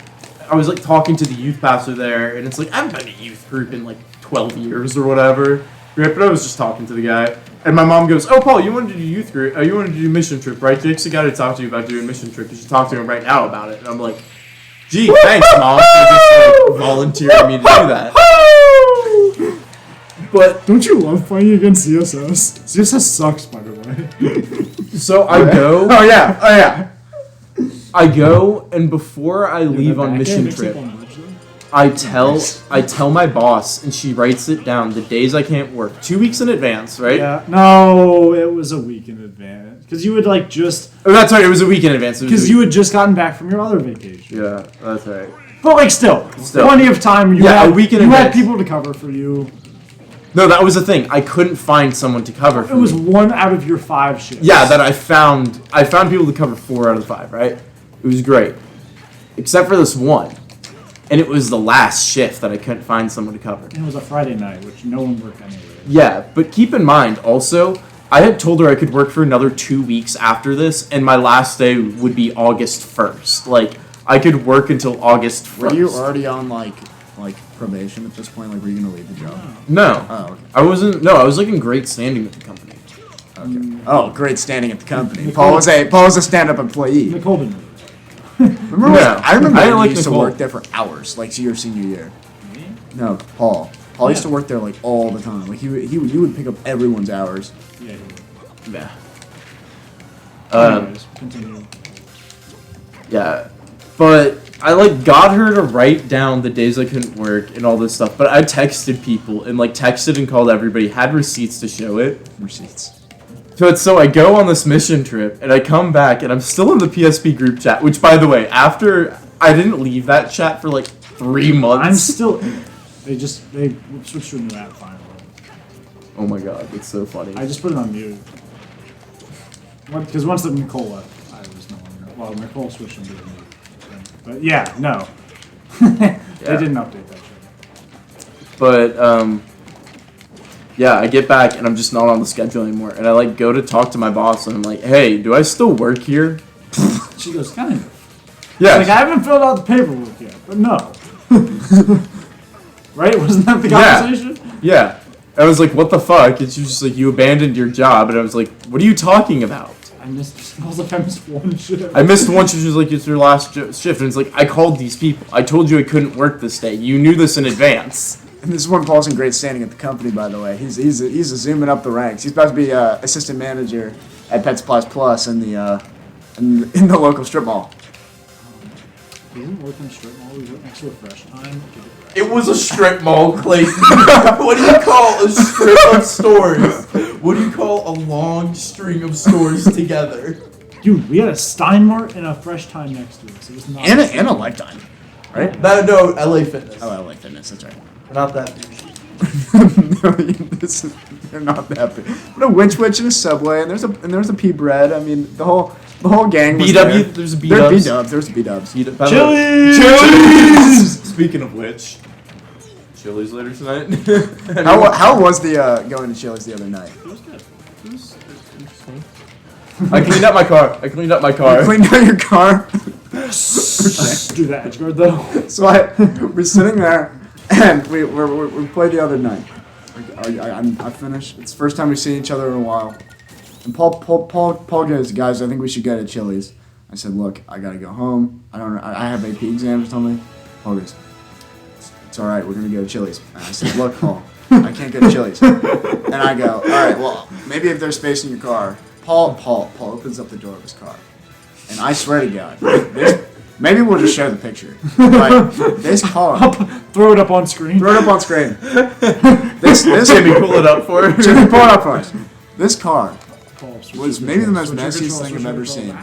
I was like talking to the youth pastor there, and it's like, I haven't been to youth group in like 12 years or whatever, right? But I was just talking to the guy, and my mom goes, oh, Paul, you wanted to do youth group, you wanted to do mission trip, right? Jake's the guy to talk to you about doing mission trip, you should talk to him right now about it. And I'm like, gee, thanks, Mom, for just like volunteering me to do that. But Don't you love playing against CSS? CSS sucks, by the way. so I go. Oh yeah. I go, and before I leave on mission trip, I tell my boss, and she writes it down the days I can't work, 2 weeks in advance, right? Yeah. No, it was a week in advance. Because you would like just. Oh, that's right. It was a week in advance. Because you had just gotten back from your other vacation. Yeah, that's right. But like still. Plenty of time. You Yeah, had, a week in You had advance. people to cover for you. No, that was the thing. I couldn't find someone to cover for It was me. 1 out of your 5 shifts. Yeah, that I found. I found people to cover 4 out of 5. Right? It was great, except for this one, and it was the last shift that I couldn't find someone to cover. And it was a Friday night, which no one worked anyway. Yeah, but keep in mind also, I had told her I could work for another 2 weeks after this, and my last day would be August 1st. Like, I could work until August 1st. Were you already on like probation at this point? Like, were you gonna leave the job? No. Oh, okay. I wasn't. No, I was like in great standing with the company. Okay. Oh, great standing at the company. Paul was a stand-up employee. Nicole didn't. Remember? No. I remember I didn't you like used to Nicole. work there for hours, like your senior year. Me? No, Paul. Paul used to work there like all the time. Like you would pick up everyone's hours. Yeah, he would. Yeah. Anyways, continue. Yeah. But I like got her to write down the days I couldn't work and all this stuff. But I texted people and like texted and called everybody, had receipts to show it. Receipts. So I go on this mission trip, and I come back, and I'm still in the PSP group chat, which, by the way, after I didn't leave that chat for like 3 months. I'm still in it. They switched to a new app finally. Oh my god, it's so funny. I just put it on mute. Because once Nicole left, I was no longer. Well, Nicole switched into the mute thing. But yeah, no. They didn't update that shit. But, Yeah, I get back and I'm just not on the schedule anymore. And I like go to talk to my boss and I'm like, hey, do I still work here? She goes, kind of. Yeah. Like, I haven't filled out the paperwork yet, but no. Right? Wasn't that the conversation? Yeah. I was like, what the fuck? And she was just like, you abandoned your job. And I was like, what are you talking about? I missed one shift. I missed one. She was like, it's your last shift. And it's like, I called these people. I told you I couldn't work this day. You knew this in advance. And this is when Paul's in great standing at the company, by the way. He's zooming up the ranks. He's about to be assistant manager at Pet Supplies Plus in the local strip mall. He didn't work in a strip mall. He was next to a fresh time. It was a strip mall, Clayton. What do you call a strip of stores? What do you call a long string of stores together? Dude, we had a Steinmart and a Fresh Time next to us. It was not. And a Lifetime, right? No, LA Fitness. Oh, LA Fitness. That's right. We're not that douchey. They're not that big. But a Witch and a Subway, and there's a P Bread. I mean, the whole gang was BW. there. There's a There's B-dubs. There's B-dubs. Chili's! Speaking of which, Chili's later tonight. How was the going to Chili's the other night? It was good. It was interesting. I cleaned up my car. You cleaned out your car? Do that edge guard though. So we're sitting there, and we played the other night. I finished. It's the first time we've seen each other in a while. And Paul goes, guys, I think we should go to Chili's. I said, look, I gotta go home. I have AP exams or something. Paul goes, it's all right. We're gonna go to Chili's. And I said, look, Paul, I can't go to Chili's. And I go, all right, well, maybe if there's space in your car. Paul opens up the door of his car, and I swear to God, maybe we'll just show the picture. But this car, Throw it up on screen. This Jimmy, pull it up for her. Jimmy, pull it up for us. This car was maybe the most messiest thing I've ever seen,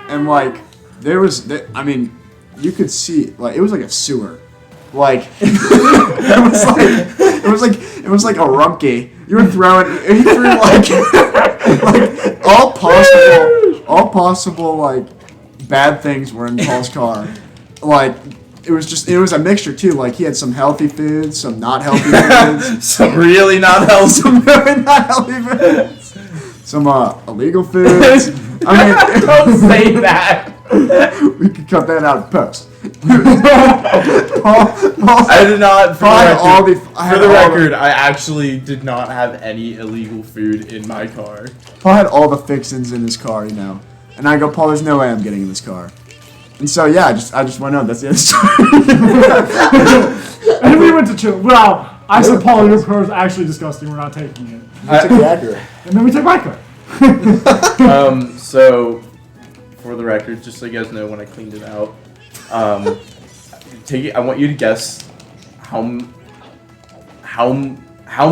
and like I mean, you could see like it was like a sewer, like it was like a rumpke. You were throwing, he threw like all possible like bad things were in Paul's car, like. It was a mixture too. Like he had some healthy foods, some not healthy foods, some really not healthy, some really not healthy foods, some illegal foods. I mean, don't say that. We could cut that out in post. I did not. For the record, I I actually did not have any illegal food in my car. Paul had all the fixins in his car, you know. And I go, Paul, there's no way I'm getting in this car. And so yeah, I just went on. That's the end story. And we went to chill. Well, I said, Paul, your car is actually disgusting. We're not taking it. I took the Acura. And then we took my car. So, for the record, just so you guys know, when I cleaned it out, I want you to guess how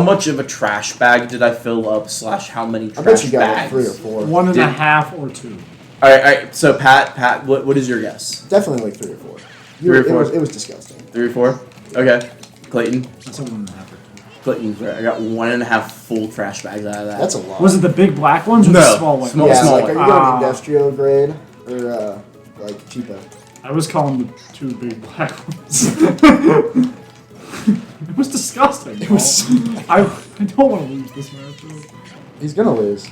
much of a trash bag did I fill up / how many trash bags? I bet you got like 3 or 4. 1.5 or 2. All right. So Pat, what is your guess? Definitely like 3 or 4. 3 or 4. It was disgusting. 3 or 4. Okay. Clayton. That's a 1.5 or 2. Clayton's right. I got 1.5 full trash bags out of that. That's a lot. Was it the big black ones or No, the small ones? small- yeah, small like are you one. going industrial grade or like cheapo? I was calling the 2 big black ones. It was disgusting. It was. I don't want to lose this match. He's gonna lose.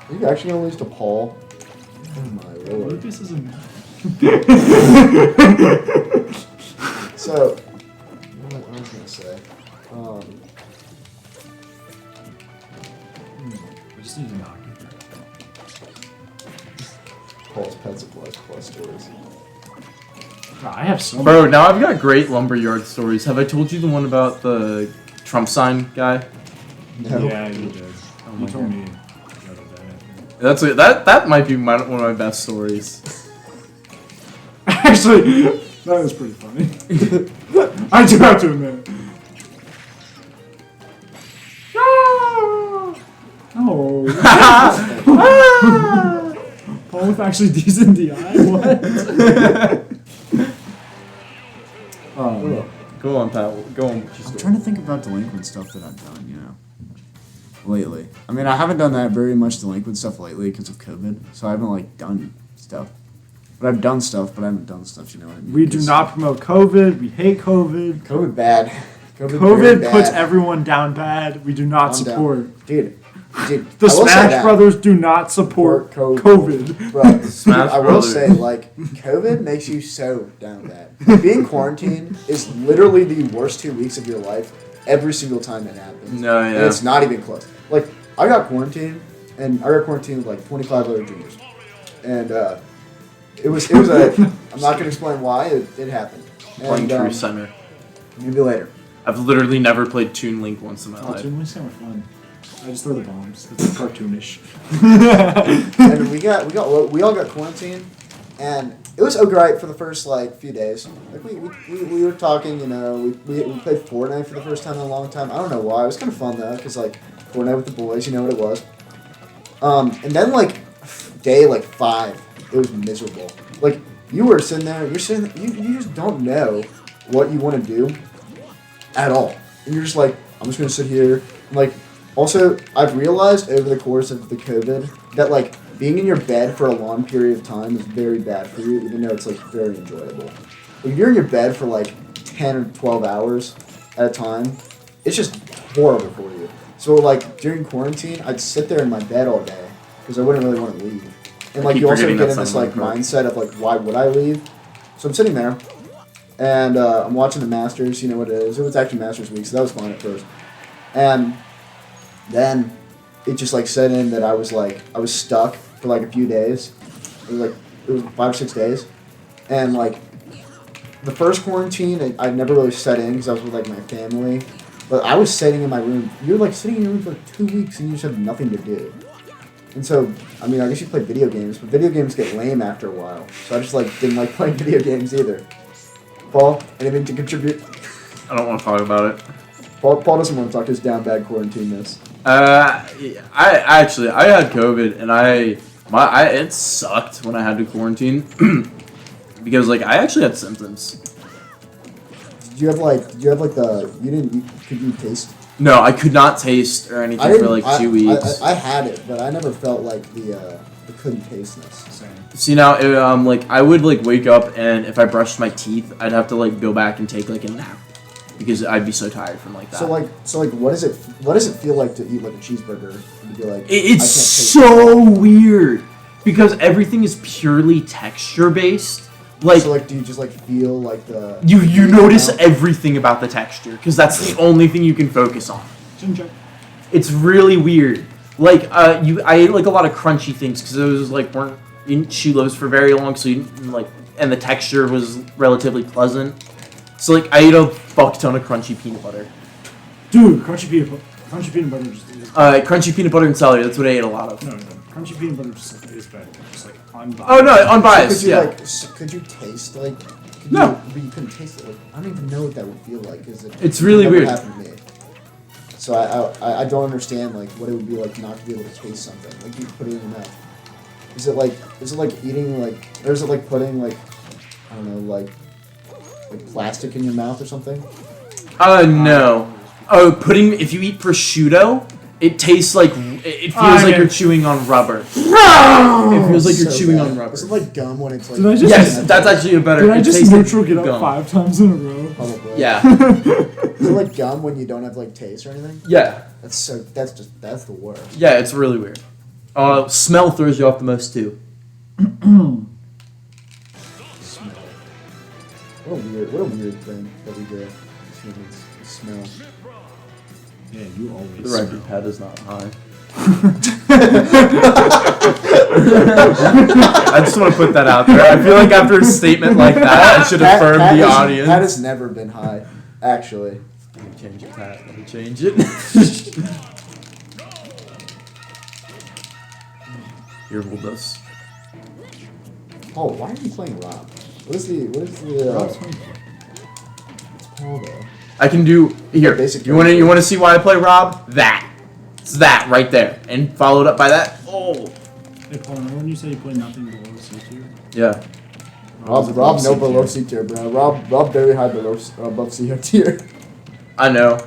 Are you actually gonna lose to Paul? Oh my lord. Lucas is a So, what was I gonna say? We just need to knock it. Paul's Pet Supplies Plus stories. I have so Bro, now I've got great lumberyard stories. Have I told you the one about the Trump sign guy? No. Yeah, you did. You told me the other day. That might be one of my best stories. Actually, that was pretty funny. I do have to admit. Oh. Paul with actually decent DI? What? Go on, Pat. Go on. I'm trying to think about delinquent stuff that I've done, you know, lately. I mean, I haven't done that very much delinquent stuff lately because of COVID, so I haven't, like, done stuff. But I've done stuff, but I haven't done stuff, you know what I mean? We do not promote COVID. We hate COVID. COVID bad. COVID very puts bad. everyone down bad. We do not I'm down. support. Dude, The I will say Smash that. Brothers do not support COVID. COVID. Bro, Smash I will Brothers. say, like, COVID makes you so down bad. Being quarantined is literally the worst 2 weeks of your life every single time it happens. No, And yeah. it's not even close. Like, I got quarantined with like 25 other juniors. And it was a, I'm not going to explain why, it happened. Playing And, True Center. maybe later. I've literally never played Toon Link once in my Oh, life. Toon Link's kind of fun. I just throw the bombs. It's cartoonish. And we all got quarantined, and it was alright for the first like few days. Like we were talking, you know, we played Fortnite for the first time in a long time. I don't know why. It was kind of fun though, cause like Fortnite with the boys, you know what it was. And then like day like 5, it was miserable. Like you were sitting there, you just don't know what you want to do at all, and you're just like, I'm just gonna sit here. And, like, also, I've realized over the course of the COVID that like being in your bed for a long period of time is very bad for you, even though it's like very enjoyable. Like, if you're in your bed for like 10 or 12 hours at a time, it's just horrible for you. So like during quarantine, I'd sit there in my bed all day because I wouldn't really want to leave. And like keep you also forgetting get in that's this not like my mindset of like, why would I leave? So I'm sitting there, and I'm watching the Masters. You know what it is? It was actually Masters week, so that was fun at first. And then it just like set in that I was stuck for like a few days. It was 5 or 6 days, and like the first quarantine, I never really set in because I was with like my family. But I was sitting in my room. You're like sitting in your room for like 2 weeks and you just have nothing to do. And so, I mean, I guess you play video games, but video games get lame after a while. So I just like didn't like playing video games either. Paul, anything to contribute? I don't want to talk about it. Paul doesn't want to talk his down bad quarantine-ness. I had COVID and it sucked when I had to quarantine because like I actually had symptoms. Did you have could you taste? No, I could not taste or anything for like 2 weeks. I had it, but I never felt like the couldn't tasteness. Same. See now, like I would like wake up and if I brushed my teeth, I'd have to like go back and take like a nap because I'd be so tired from like that. So what does it feel like to eat like a cheeseburger and be like? It's I can't taste so weird because everything is purely texture based. Like, so like, do you just like feel like the? you notice everything about the texture because that's the only thing you can focus on. Ginger. It's really weird. Like I ate like a lot of crunchy things because it was like weren't in shoe loaves for very long, so you like and the texture was relatively pleasant. So like I ate a fuck ton of crunchy peanut butter. Dude, crunchy peanut butter just is. Crunchy peanut butter and celery. That's what I ate a lot of. No. Crunchy peanut butter just like is better. Just like unbiased. Oh no, unbiased. Could you Yeah. could you taste like? No. You couldn't taste it. Like, I don't even know what that would feel like. Cause It's really never weird. happened to me. So I don't understand like what it would be like not to be able to taste something. Like you put it in your mouth. Is it like eating like, or is it like putting like, I don't know, like plastic in your mouth or something? No. Oh, if you eat prosciutto, it tastes like it feels like you're chewing on rubber. It feels like you're So chewing bad. on rubber. Is it like gum when it's like? Did I just- Yes, that's actually a better. Did I it just tastes like neutral get up gum. 5 times in a row? Probably. Yeah. Is it like gum when you don't have like taste or anything? Yeah. That's the worst. Yeah, it's really weird. Smell throws you off the most too. Smell. What a weird thing that we do as humans. Smell. Yeah, you The always. record pad is not high. I just want to put that out there. I feel like after a statement like that, I should affirm the audience. Pat has never been high, actually. Let me change it, Pat. Let me change it. Here, hold this. Oh, why are you playing Rob? What is the? Rob's funny. It's Paul though. I can do here. Basic You want to see why I play Rob? That. It's that right there, and followed up by that. Oh. Hey, Paul, remember when you said you play nothing below C tier? Yeah. Rob, no below C tier, bro. Rob, very high above C tier. I know.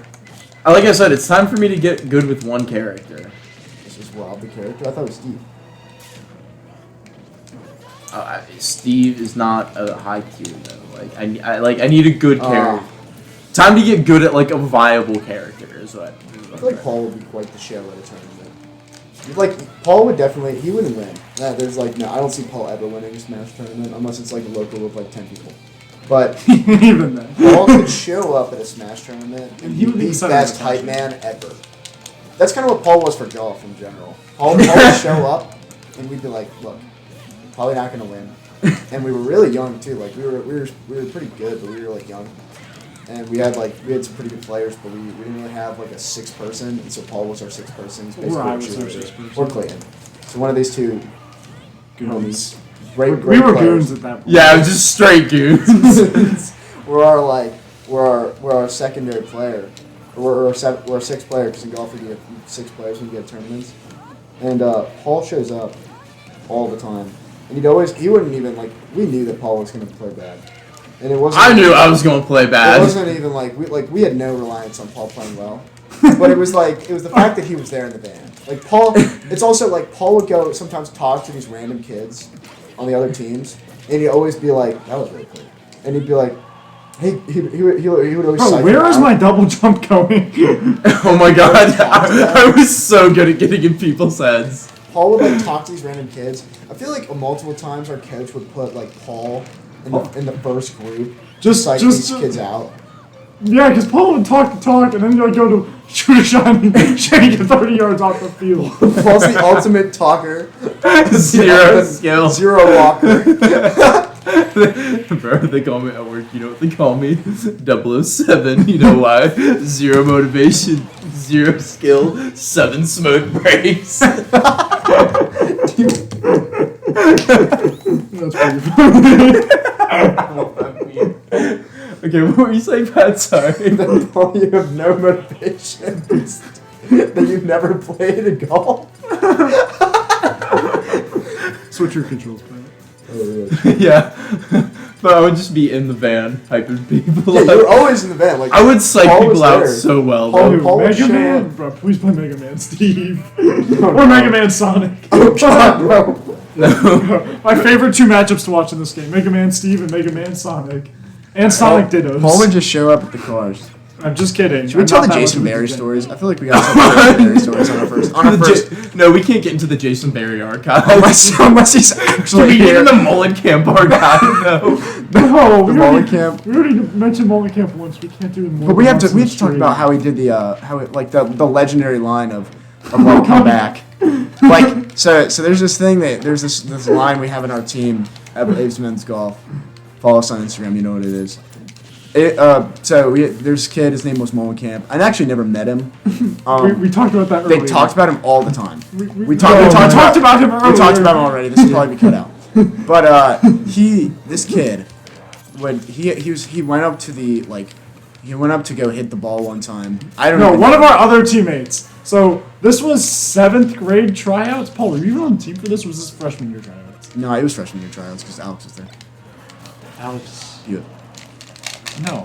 Like I said, it's time for me to get good with one character. This is Rob the character. I thought it was Steve. Steve is not a high tier though. Like I need a good character. Time to get good at like a viable character is what. I feel like Paul would be quite the show at a tournament. Like, Paul would definitely, he wouldn't win. There's like, no, I don't see Paul ever winning a Smash tournament unless it's like a local with like 10 people. But even then, Paul could show up at a Smash tournament and he would be the best hype man ever. That's kind of what Paul was for golf in general. Paul would show up and we'd be like, look, probably not going to win. And we were really young too. Like we were pretty good, but we were like young. And we had some pretty good players, but we didn't really have like a 6th person, and so Paul was our 6th person. Or I was our 6th person. Or Clayton. So one of these two homies. We were players. goons at that point. Yeah, it was just straight goons. we're our secondary player. We're our 6th player, because in golf we get 6 players when we get tournaments. And Paul shows up all the time. And he wouldn't even, like, we knew that Paul was going to play bad. And it wasn't. I knew I was going to play bad. It wasn't even we had no reliance on Paul playing well. But it was the fact that he was there in the band. Like, Paul, it's also like Paul would go sometimes talk to these random kids on the other teams, and he'd always be like, that was really cool. And he'd be like, hey, he would always Bro, where is my double jump going? Oh my god, I was so good at getting in people's heads. Paul would like talk to these random kids. I feel like multiple times our coach would put like Paul in the first group, just these kids out. Yeah, because Paul would talk, and then you'd go to shoot a shot and shake it 30 yards off the field. Paul's the ultimate talker. Zero skill. Zero walker. Bro, they call me at work, you know what they call me? 007, you know why? 0 motivation, 0 skill, 7 smoke breaks. That's pretty funny. Okay, what were you saying, Pat? Sorry. Then Paul, you have no motivation. That you've never played a golf. Switch your controls, Pat. Oh, Yeah. But I would just be in the van, hyping people yeah, up. you're always in the van. Like, I would psych Paul people out there. so well, Paul- though. Paul- Mega Sean. Man? Bro, please play Mega Man Steve. Oh, Or no. Mega Man Sonic. Oh, God, bro. No. My favorite 2 matchups to watch in this game. Mega Man Steve and Mega Man Sonic. And Sonic Dittos. Paul would just show up at the cars. I'm just kidding. Should we I'm tell not the that Jason much of a Barry DJ. stories? I feel like we got some Jason Barry stories on our first. No, we can't get into the Jason Barry archive. Unless he's Can actually we get here. in the Mullen Camp archive? No. No, The we Mullen already, Camp. we already mentioned Mullen Camp once. We can't do it more. But we than have to once in talk a about stream. how he did the legendary line of like come back. Like so there's this thing there's this line we have in our team at Aves Men's Golf. Follow us on Instagram, you know what it is. There's a kid, his name was Molenkamp. I actually never met him. We talked about that They earlier. talked about him all the time. We talked about him earlier. We talked about him already. This will probably be cut out. But this kid, when he went up to he went up to go hit the ball one time. I don't know. No, one of our other teammates. So this was 7th grade tryouts. Paul, were you even on the team for this? Or was this freshman year tryouts? No, it was freshman year tryouts because Alex was there. Alex. You. No.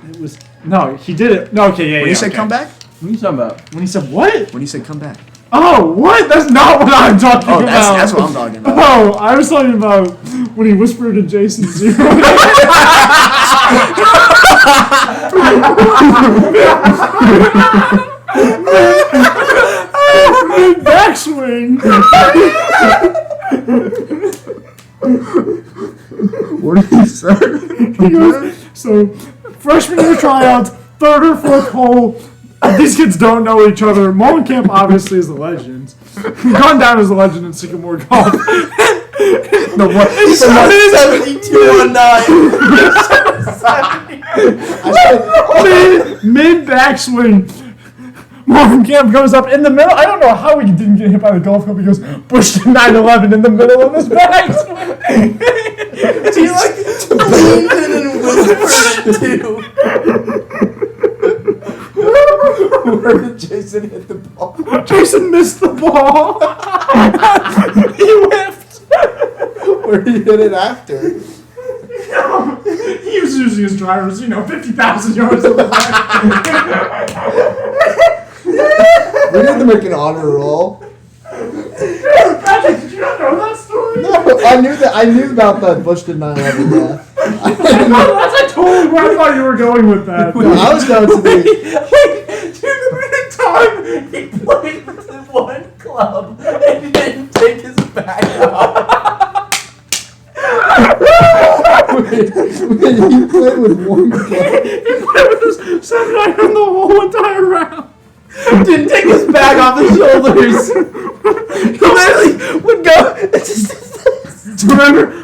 It was no. He did it. No. Okay. Yeah. When yeah, you said okay. come back? What are you talking about? When he said what? When you said come back? Oh, what? That's not what I'm talking Oh, about. that's what I'm talking about. Oh, I was talking about when he whispered in Jason's ear. Backswing. What did he say? He goes, so freshman year tryouts, 3rd or 4th hole. These kids don't know each other. Molenkamp obviously is a legend. Gone down as a legend in Sycamore Golf. The what? He shot it 72-19. Mid backswing. Molenkamp goes up in the middle. I don't know how he didn't get hit by the golf club. He goes pushed to 911 in the middle of his backswing. He leaned in and whispered it too. Where did Jason hit the ball? Jason missed the ball. He whiffed. Where did he hit it after? He was using his drivers, 50,000 yards of the We need to make an honor roll. Patrick, did you not know that story? No, I knew about that Bush did 9/11 death. That's totally where I thought you were going with that. No, I was going to the. Dude, the time he played for the one club and he didn't take his back off. Wait, he played with one club. He played with this 7-iron the whole entire round. Didn't take his bag off his shoulders. He literally would go.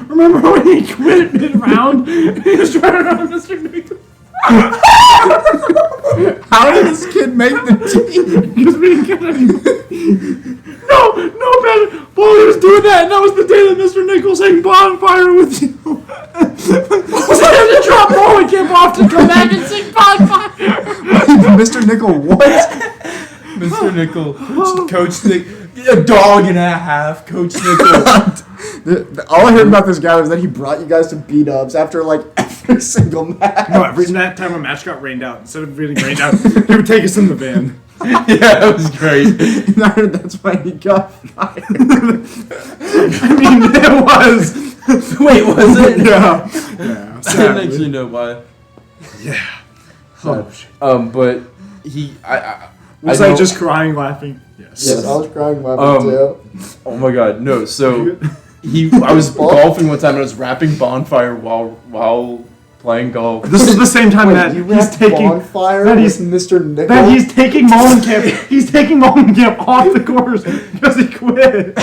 Remember when he quit mid-round? He was trying to run Mr. Nick. How did this kid make the team? Because we didn't get any. No, man. While he was doing that, and that was the day that Mr. Nichols sang Bonfire with you. Was he had to drop ball and get off to come back and sing Bonfire? Mr. Nickel, what? Mr. Nickel, Coach Nick, a dog and a half, Coach Nickel. All I heard about this guy was that he brought you guys to B-dubs after like every single match. No, every time a match got rained out, instead of getting rained out, he would take us in the van. Yeah, it was great. And I heard that's why he got fired. I mean, it was. Wait, was it? Yeah. I didn't actually know why. Yeah. Sad. But he, Was I just crying, laughing? Yes, I was crying laughing too. Oh my god, no. So I was golfing one time and I was rapping Bonfire while playing golf. This is the same time that you he's taking Bonfire that with he's Mr. Nickel. that he's taking Molenkamp. He's taking Molenkamp off the course because he quit.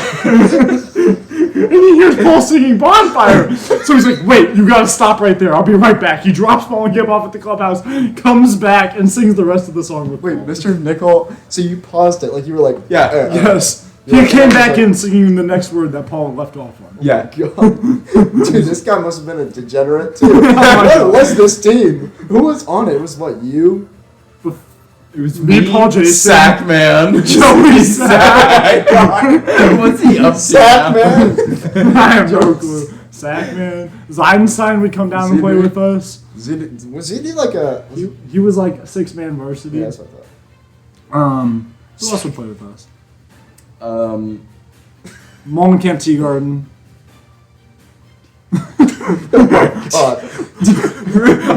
And he hears Paul singing Bonfire. So he's like, "Wait, you gotta stop right there. I'll be right back." He drops Molenkamp off at the clubhouse, comes back, and sings the rest of the song with Wait, Paul. Mr. Nickel. So you paused it, like you were like, Yeah. Yes. Yeah. He came back in singing the next word that Paul left off on. Yeah. God. Dude, this guy must have been a degenerate too. God. What was this team? Who was on it? It was what, you? It was Me, Paul Jason. Sack Man. Joey Sack. What's he up to Sack now? man. I have no clue. Sack man. Zeidenstein would come down and play with us. Was he like a? He was like a 6-man varsity. Yeah, that's what I thought. Who else would play with us? Molenkamp Tea Garden. God.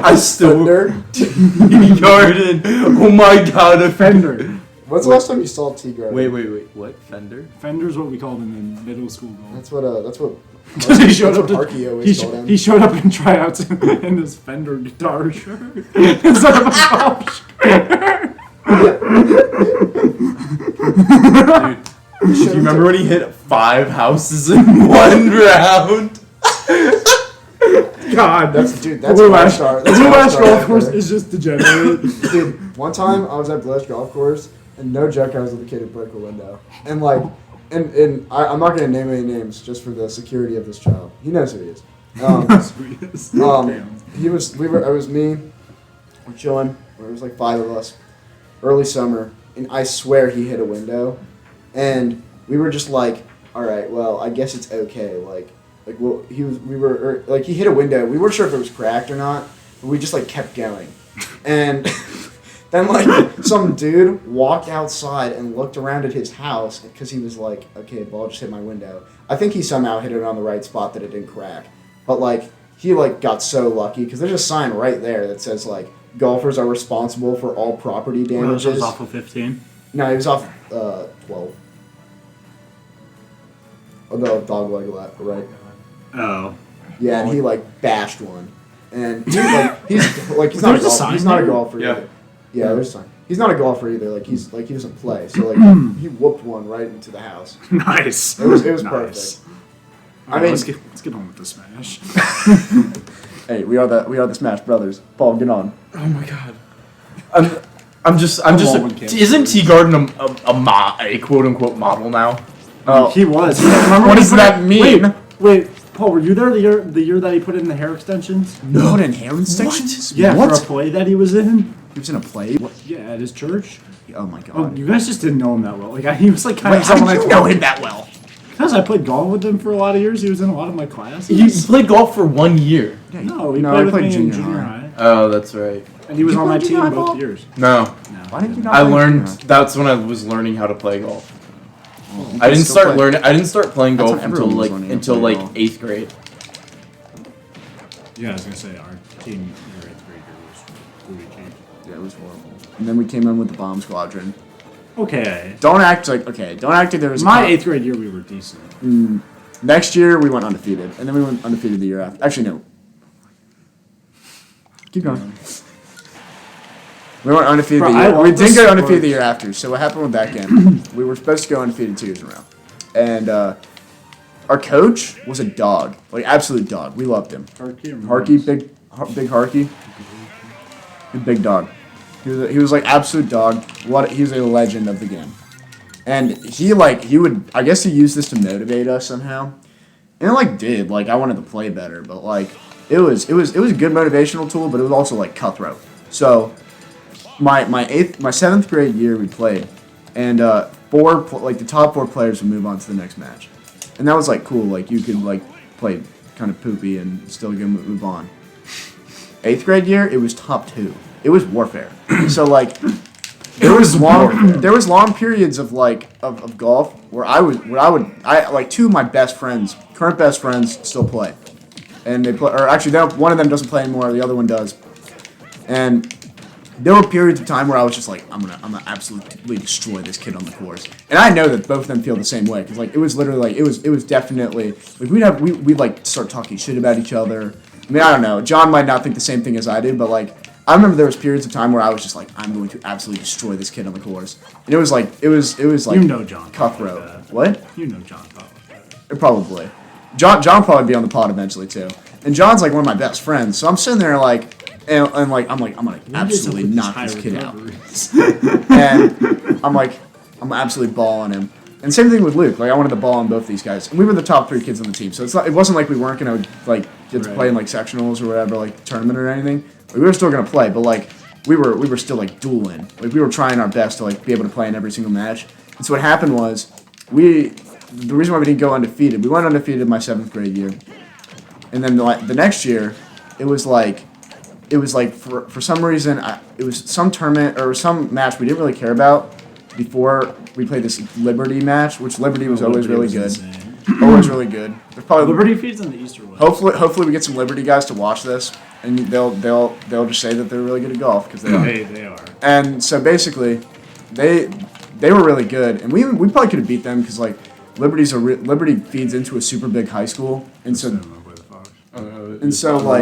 I still Fender. Garden. Oh my god, a Fender. When's the last time you saw T Garden? Wait. What? Fender? Fender's what we called him in middle school. That's what. That's what. He showed up. Archie always called him. He showed up in tryouts in his Fender guitar shirt instead of a golf shirt. Dude, do you remember when he hit 5 houses in one round? God, That's the Blue Ash Star. The Blue Ash golf course is just degenerate. Dude, one time I was at Blue Ash Golf Course, and no joke, I was with a kid who broke a window. And like, and I'm not gonna name any names just for the security of this child. He knows who he is. It was me. We're chilling. There was like 5 of us. Early summer, and I swear he hit a window, and we were just like, all right, well, I guess it's okay. Well, he hit a window. We weren't sure if it was cracked or not, but we just like kept going, and then like some dude walked outside and looked around at his house because he was like, okay, ball just hit my window. I think he somehow hit it on the right spot that it didn't crack, but like he like got so lucky because there's a sign right there that says like, golfers are responsible for all property damages. Was off of 15. No, he was off 12. Oh, the dog leg left, right? Oh. Yeah, and he like bashed one, and he, like he's not a There's a golfer. sign He's not a there? golfer Yeah. either. Yeah, there's a sign. He's not a golfer either. Like he doesn't play. So like he whooped one right into the house. Nice. It was Nice. perfect. I I mean, mean- let's get on with the smash. Hey, we are the Smash Brothers. Paul, get on. Oh my god. I'm just. Molenkamp. Isn't Tea Garden a quote unquote model now? Oh, He was. Remember What when he does put that in- mean? Wait, Paul, were you there the year that he put in the hair extensions? no, in hair extensions? Yeah, What? for a play that he was in. He was in a play? What? Yeah, at his church. Oh my god. Oh, you guys just didn't know him that well. Like he was like kind Wait, of how someone did I you know him that well? Because I played golf with him for a lot of years. He was in a lot of my classes. You played golf for 1 year. Yeah, No, he no, played I with played me in junior junior high. high. Oh, that's right. And he was Did you on my play team junior high both ball? years. No, Why didn't you not I play learned. junior high? That's when I was learning how to play golf. Oh, I didn't still play. start playing That's golf when everyone was learning how to play golf. 8th grade. Yeah, I was gonna say our team your 8th grade year was booty cheap. Yeah, it was horrible. And then we came in with the bomb squadron. Okay. Don't act like there was My 8th grade year we were decent. Next year we went undefeated, and then we went undefeated the year after. Actually, no. Keep going. We went undefeated Bro, the year. I We love didn't the go undefeated the sport. year after. So what happened with that game? We were supposed to go undefeated 2 years in a row, and our coach was a dog, like absolute dog. We loved him. Harkey, big Harkey, big dog. He was like absolute dog. He was a legend of the game, and he would. I guess he used this to motivate us somehow, and I wanted to play better, but it was a good motivational tool, but it was also like cutthroat. So my 7th grade year we played, and the top 4 players would move on to the next match, and that was cool. You could play kind of poopy and still move on. 8th grade year it was top 2. It was warfare. So there was long periods of golf where I 2 of my current best friends still play, and they play. Or actually, one of them doesn't play anymore. The other one does, and there were periods of time where I was just I'm gonna absolutely destroy this kid on the course, and I know that both of them feel the same way because it was literally it was definitely we'd start talking shit about each other. I mean, I don't know. John might not think the same thing as I did, but I remember there was periods of time where I was just I'm going to absolutely destroy this kid on the course, and it was John cutthroat. What? John thought that. Probably. John probably be on the pod eventually too, and John's one of my best friends, so I'm sitting there and I'm gonna absolutely knock this kid out, and I'm absolutely balling him. And same thing with Luke. I wanted the ball on both these guys, and we were the top 3 kids on the team. So it wasn't we weren't gonna get to play in sectionals or whatever, tournament or anything. We were still gonna play, but we were still dueling. We were trying our best to be able to play in every single match. And so what happened was the reason why we didn't go undefeated. We went undefeated my 7th grade year, and then the next year, it was for some reason it was some tournament or some match we didn't really care about before we played this Liberty match, which Liberty was always really good. Always really good. There's probably Liberty feeds on the Easter West. Hopefully we get some Liberty guys to watch this, and they'll just say that they're really good at golf because they are. They are. And so basically, they were really good, and we probably could have beat them because Liberty feeds into a super big high school, and so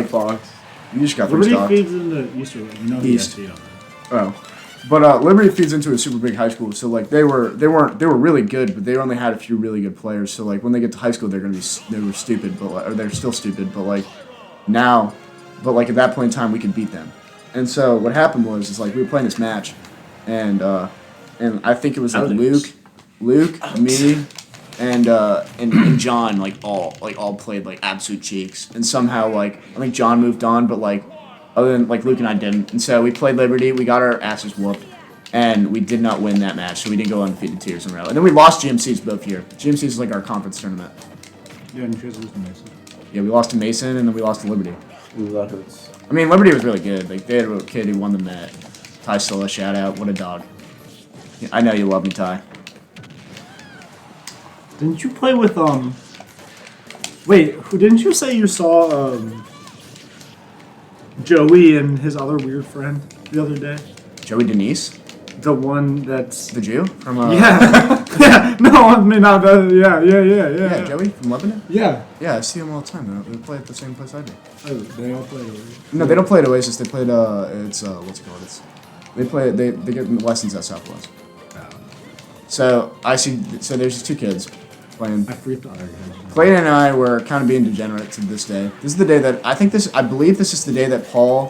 Fox. you just got Liberty stock. feeds into Easter West. East. He has Oh. But Liberty feeds into a super big high school, so they were really good, but they only had a few really good players. So when they get to high school, they were stupid, or they're still stupid. But now, at that point in time, we could beat them. And so what happened was we were playing this match, and I think it was Luke, me, and John all played absolute cheeks, and somehow I think John moved on, but other than Luke and I didn't. And so we played Liberty, we got our asses whooped, and we did not win that match, so we didn't go undefeated 2 years in a row. And then we lost GMCs both years. GMCs is our conference tournament. Yeah, and you guys lose to Mason. Yeah, we lost to Mason, and then we lost to Liberty. Ooh, that hurts. I mean, Liberty was really good. They had a kid who won the Met. Ty Sola, shout out. What a dog. Yeah, I know you love me, Ty. Didn't you play with Wait, didn't you say you saw Joey and his other weird friend the other day? Joey Denise? The one that's The Jew? From yeah. Yeah. No, I mean not that. Yeah. Yeah, Joey from Lebanon? Yeah. Yeah, I see him all the time. They play at the same place I do. Oh, they all play over. No, they don't play at Oasis. They played, what's it called? They get lessons at Southwest. So so there's just 2 kids playing. I freaked out. Clayton and I were kind of being degenerate to this day. This is the day that I believe this is the day that Paul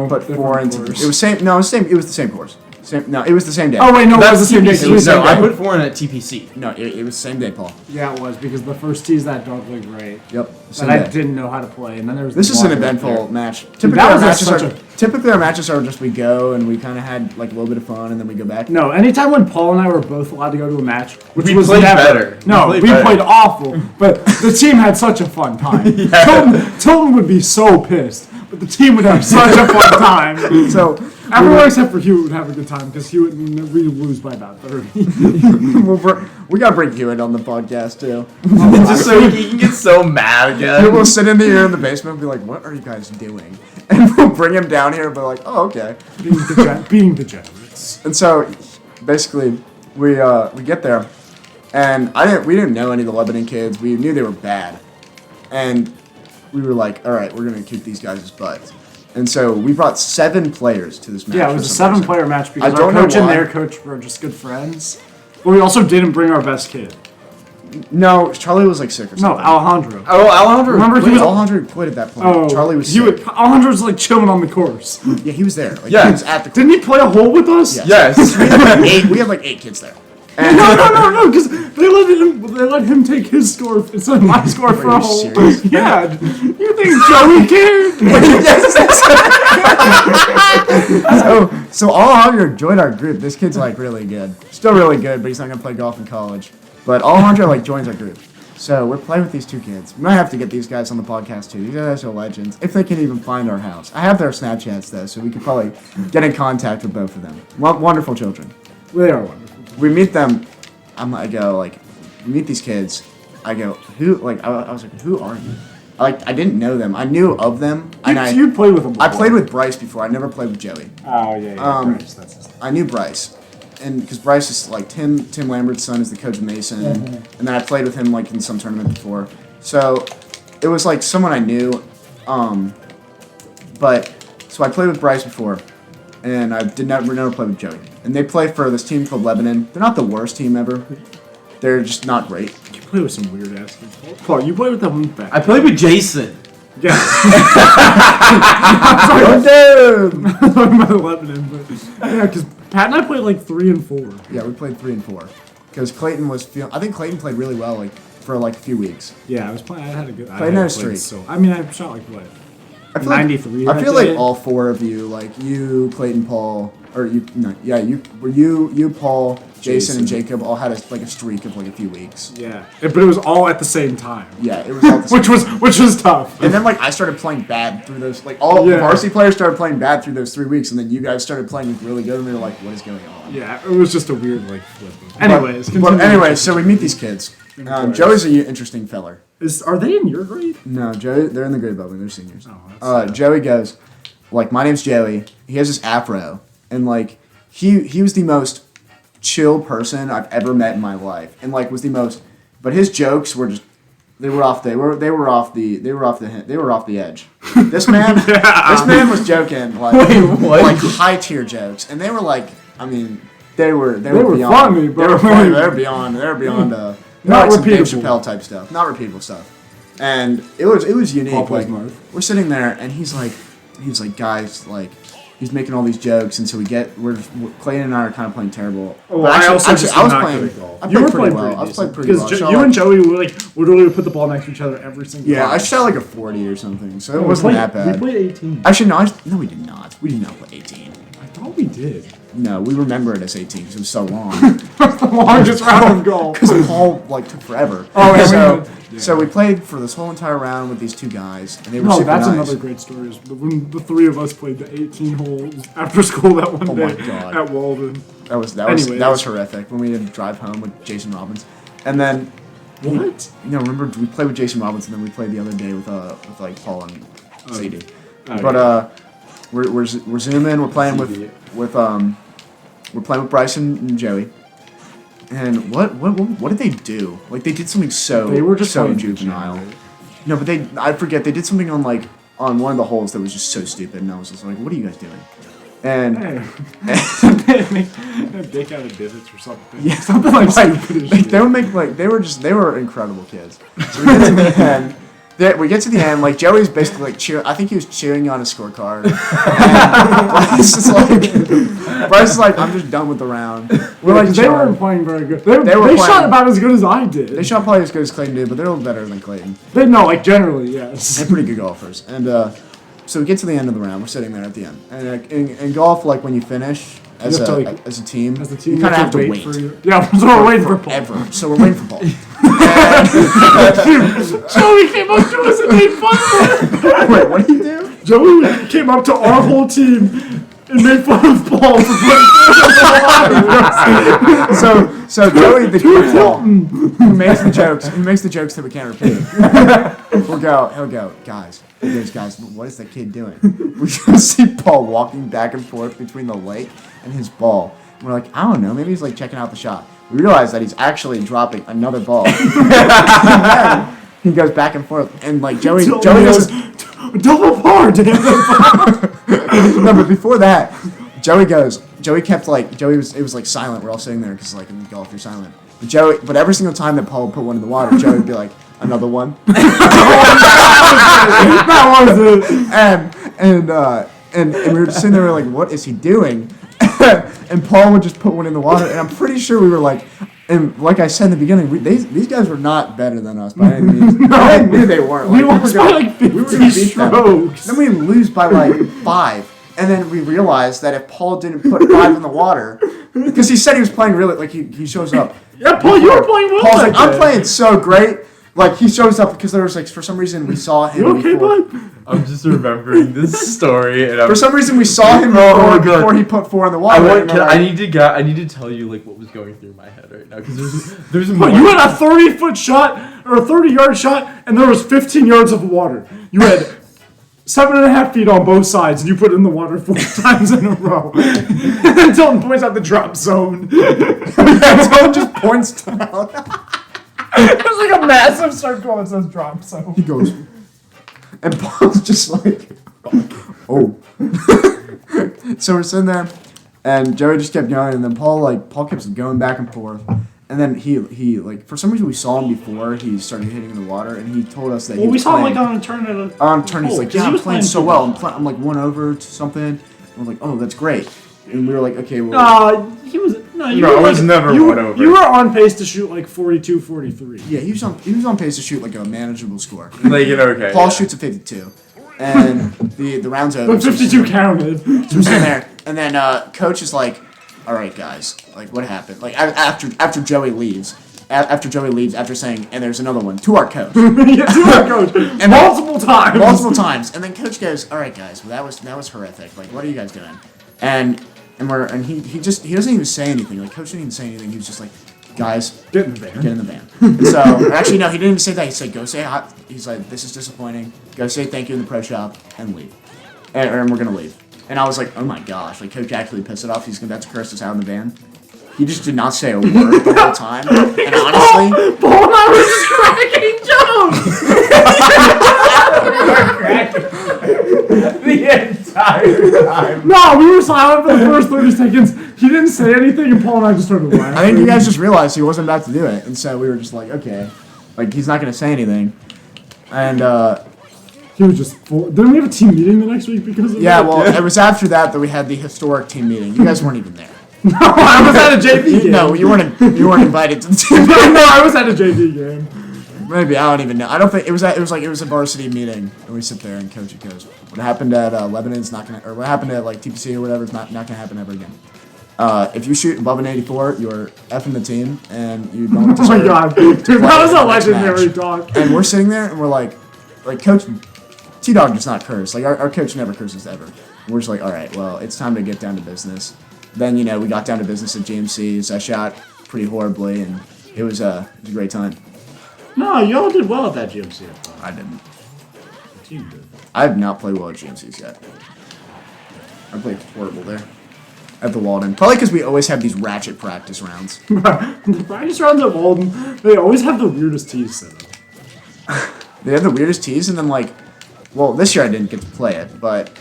put 4 into. course. It was same. No, it was the same course. It was the same day. Oh wait, no, it was the same day. TPC. It was the same No, I day. put 4 in at TPC. No, it was the same day, Paul. Yeah, it was because the first tee's that dog looked great, Yep. but Same I day. didn't know how to play, and then there was. This the is an block right eventful there. match. Dude, that was such Typically our matches are just we go and we kind of had a little bit of fun and then we go back. No, anytime when Paul and I were both allowed to go to a match, which We was played never. better. No, We we played played better. awful, but the team had such a fun time. Tilton would be so pissed, but the team would have such a fun time. So Everyone except for Hewitt would have a good time because Hewitt we lose by about 30. We gotta bring Hewitt on the podcast too. Just so he can get so mad again. We'll sit in the basement and be like, "What are you guys doing?" And we'll bring him down here and be like, "Oh, okay." Being degenerates. And so, basically, we get there, and we didn't know any of the Lebanon kids. We knew they were bad, and we were like, "All right, we're gonna kick these guys' butts." And so we brought 7 players to this match. Yeah, it was a 7-player match because I our don't know coach and why. their coach were just good friends. But we also didn't bring our best kid. No, Charlie was like sick or No, something. Alejandro. Oh, Alejandro. Remember he was Alejandro quit at that point. Oh, Charlie was sick. Alejandro's like chilling on the course. Yeah, he was there. Like, Yeah. he was at the. Didn't he play a hole with us? Yeah. Yes. We had like 8 kids there. And No, because they let him take his score instead of my score for a you hole. serious? Yeah, you think Joey cared? so Alejandro joined our group. This kid's like really good. Still really good, but he's not gonna play golf in college. But Alejandro like joins our group. So we're playing with these 2 kids. We might have to get these guys on the podcast too. These guys are legends. If they can even find our house. I have their Snapchats though, so we could probably get in contact with both of them. Wonderful children. They are wonderful. We meet them. We meet these kids. I go, who? Like, I was like, who are you? Like, I didn't know them. I knew of them. And You played with him before. I played with Bryce before. I never played with Joey. Oh, yeah. Bryce, that's his name. I knew Bryce, and because Bryce is like Tim Lambert's son is the coach of Mason, and then I played with him like in some tournament before. So it was like someone I knew. So I played with Bryce before, and I never play with Joey. And they play for this team called Lebanon. They're not the worst team ever. They're just not great. You play with some weird ass kids. Paul, you play with that one back. I played with Jason. Yeah. Oh, dude! I'm talking about Lebanon, but yeah, because Pat and I played like 3 and 4. Yeah, we played 3 and 4. Because Clayton I think Clayton played really well like for like a few weeks. Yeah, I was playing. I had a good. Playing I a streak. So I mean, I shot like what? I feel 93. Like, I feel that day. like all 4 of you, like you, Clayton, Paul, or you, no, yeah, you, Paul, Jason, and Jacob all had a streak of like a few weeks. Yeah, but it was all at the same time. Yeah, it was all the same. which was tough. And then like I started playing bad through those, like all the varsity players started playing bad through those 3 weeks, and then you guys started playing really good, and we were like, what is going on? Yeah, it was just a weird like flip. Anyways, but anyway, so we meet these kids. Joey's an interesting feller. Are they in your grade? No, Joey, they're in the grade above me. They're seniors. Oh, that's Joey goes, like, my name's Joey. He has this afro, and like he was the most chill person I've ever met in my life, and like was the most. But his jokes were just they were off the edge. This man was joking like like high tier jokes, and they were like, I mean, they were beyond funny, bro. They were funny. They were beyond Not like some Dave repeatable. Chappelle type stuff, not repeatable stuff. And it was unique. Paul plays Like, Marv. we're sitting there, and he's like, guys, like, he's making all these jokes, and so Clayton and I are kind of playing terrible. Oh, But I was playing. golf. I You were played pretty playing well. pretty I was playing pretty well. Because I shot you and like- Joey would like literally put the ball next to each other every single Yeah, time. I shot like a 40 or something, so it We wasn't played- that bad. We played 18. Actually, no, we did not. We did not play 18. I thought we did. No, we remember it as 18 because it was so long. That's the longest round of golf. Because Paul like took forever. Oh, yeah, so we played for this whole entire round with these 2 guys, and they were No, super that's nice. another great story. Is when the 3 of us played the 18 holes after school that one Oh my day God. at Walden. That was Anyways. horrific when we had to drive home with Jason Robbins, and then What? remember we played with Jason Robbins, and then we played the other day with like Paul and CD. Okay. But we're zooming. We're playing with Bryson and Joey. And what did they do? Like they did something They were just so playing juvenile. degenerate. No, but I forget they did something on one of the holes that was just so stupid, and I was just like, what are you guys doing? And Hey. Make dick out of divots or something. Yeah, Something like stupid as shit. they would make they were incredible kids. So we get to the end. We get to the end, like Joey's basically like cheering. I think he was cheering on his scorecard. And Bryce is like, I'm just done with the round. We're like, They weren't playing very good. They playing- shot about as good as I did. They shot probably as good as Clayton did, but they're a little better than Clayton. Generally, yes. They're pretty good golfers. And so we get to the end of the round. We're sitting there at the end. And in golf, like when you finish as You have a to, like- as a team, As the team, you kind of have to wait. for you. Yeah, so we're waiting for Paul. Forever. So we're waiting for Paul. Joey came up to us and made fun of us. Wait, what do you do? Joey came up to our whole team and made fun of Paul for putting So Joey, the kid, who makes the jokes that we can't repeat. He'll go, guys. He goes, guys, what is that kid doing? We just see Paul walking back and forth between the lake and his ball. And we're like, I don't know, maybe he's like checking out the shot. We realize that he's actually dropping another ball. He goes back and forth, and like Joey goes double par, damn it. No, but before that, Joey kept like, it was like silent. We're all sitting there because like in golf you're silent. But every single time that Paul would put one in the water, Joey would be like, another one. That was it. And we were just sitting there like, what is he doing? And Paul would just put one in the water, and I'm pretty sure we were like, and like I said in the beginning, these guys were not better than us by any means. I knew they weren't. We lost by like 50 strokes. Then we lose by like 5. And then we realized that if Paul didn't put 5 in the water, because he said he was playing really, like he shows up. Yeah, Paul, you were playing well. Paul's like, I'm playing so great. Like, he shows up because there was like, for some reason we saw him You okay, before. bud? I'm just remembering this story, and For some reason we saw him before he put 4 in the water. I need to tell you like what was going through my head right now because there's more. But you had a 30-foot shot or a 30-yard shot, and there was 15 yards of water. You had 7.5 feet on both sides, and you put it in the water 4 times in a row. And then Tilton points out the drop zone. Tilton just points down. There's like a massive circle that says drop zone. He goes, and Paul's just like, oh. So we're sitting there, and Joey just kept going, and then Paul kept going back and forth, and then he like, for some reason we saw him before he started hitting in the water, and he told us that he was saw him playing, like on a turn at a he's like, yeah, I'm playing so well. I'm like 1 over to something. And we're like, oh, that's great. And we were like, okay, well. He was I was never 1 over. You were on pace to shoot like 42, 43. Yeah, he was on pace to shoot like a manageable score. Like, okay. Paul shoots a 52, and the round's over. But 52 counted. So we're sitting there, and then coach is like, all right, guys, like, what happened? Like, after Joey leaves, after saying, and there's another one, to our coach. Yeah, to our coach. And multiple times. And then coach goes, all right, guys, well, that was horrific. Like, what are you guys doing? And he doesn't even say anything. Like, coach didn't even say anything. He was just like, guys, get in the van. Get in the van. And so, actually, no, he didn't even say that. He said, go say hi. He's like, this is disappointing. Go say thank you in the pro shop and leave. And we're going to leave. And I was like, oh my gosh. Like, coach actually pissed it off. He's about to curse us out in the van. He just did not say a word the whole time. And honestly, Paul and I were just cracking jokes. The entire time. No, we were silent for the first 30 seconds. He didn't say anything, and Paul and I just started laughing. I think you guys just realized he wasn't about to do it. And so we were just like, okay. Like, he's not going to say anything. And, he was just full. Didn't we have a team meeting the next week because of yeah, that? well, it was after that we had the historic team meeting. You guys weren't even there. No, I was at a JV game. No, you weren't invited to the team. No, I was at a JV game. Maybe, I don't even know. I don't think it was a varsity meeting, and we sit there and coach it goes, what happened at Lebanon's not gonna, or what happened at like TPC or whatever is not gonna happen ever again. If you shoot above an 84, you're effing the team, and you don't. Oh my god, dude, that was a next legendary match. talk. And we're sitting there, and we're like Coach T-Dog does not curse. Like our coach never curses ever. And we're just like, all right, well, it's time to get down to business. Then we got down to business at GMC's. I shot pretty horribly, and it was a great time. No, y'all did well at that GMC. I didn't. The team did. I have not played well at GMC's yet. I played horrible there. At the Walden. Probably because we always have these ratchet practice rounds. The practice rounds at Walden, they always have the weirdest tees set up. They have the weirdest tees, and then this year I didn't get to play it, but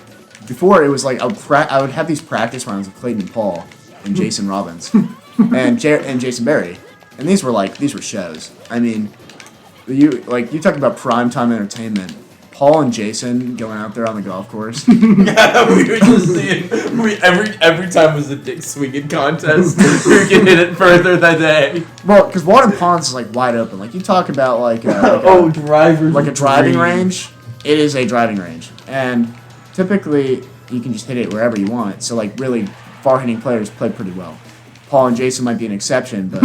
before it was like I would have these practice rounds with Clayton and Paul and Jason Robbins and Jason Berry, and these were shows. I mean, you talk about primetime entertainment. Paul and Jason going out there on the golf course. Yeah, we were just seeing. Every time was a dick swinging contest. Who can hit it further that day? Well, because Walden Ponds is wide open. Like you talk about drivers. Like a driving range. It is a driving range, and typically you can just hit it wherever you want. So really far hitting players play pretty well. Paul and Jason might be an exception, but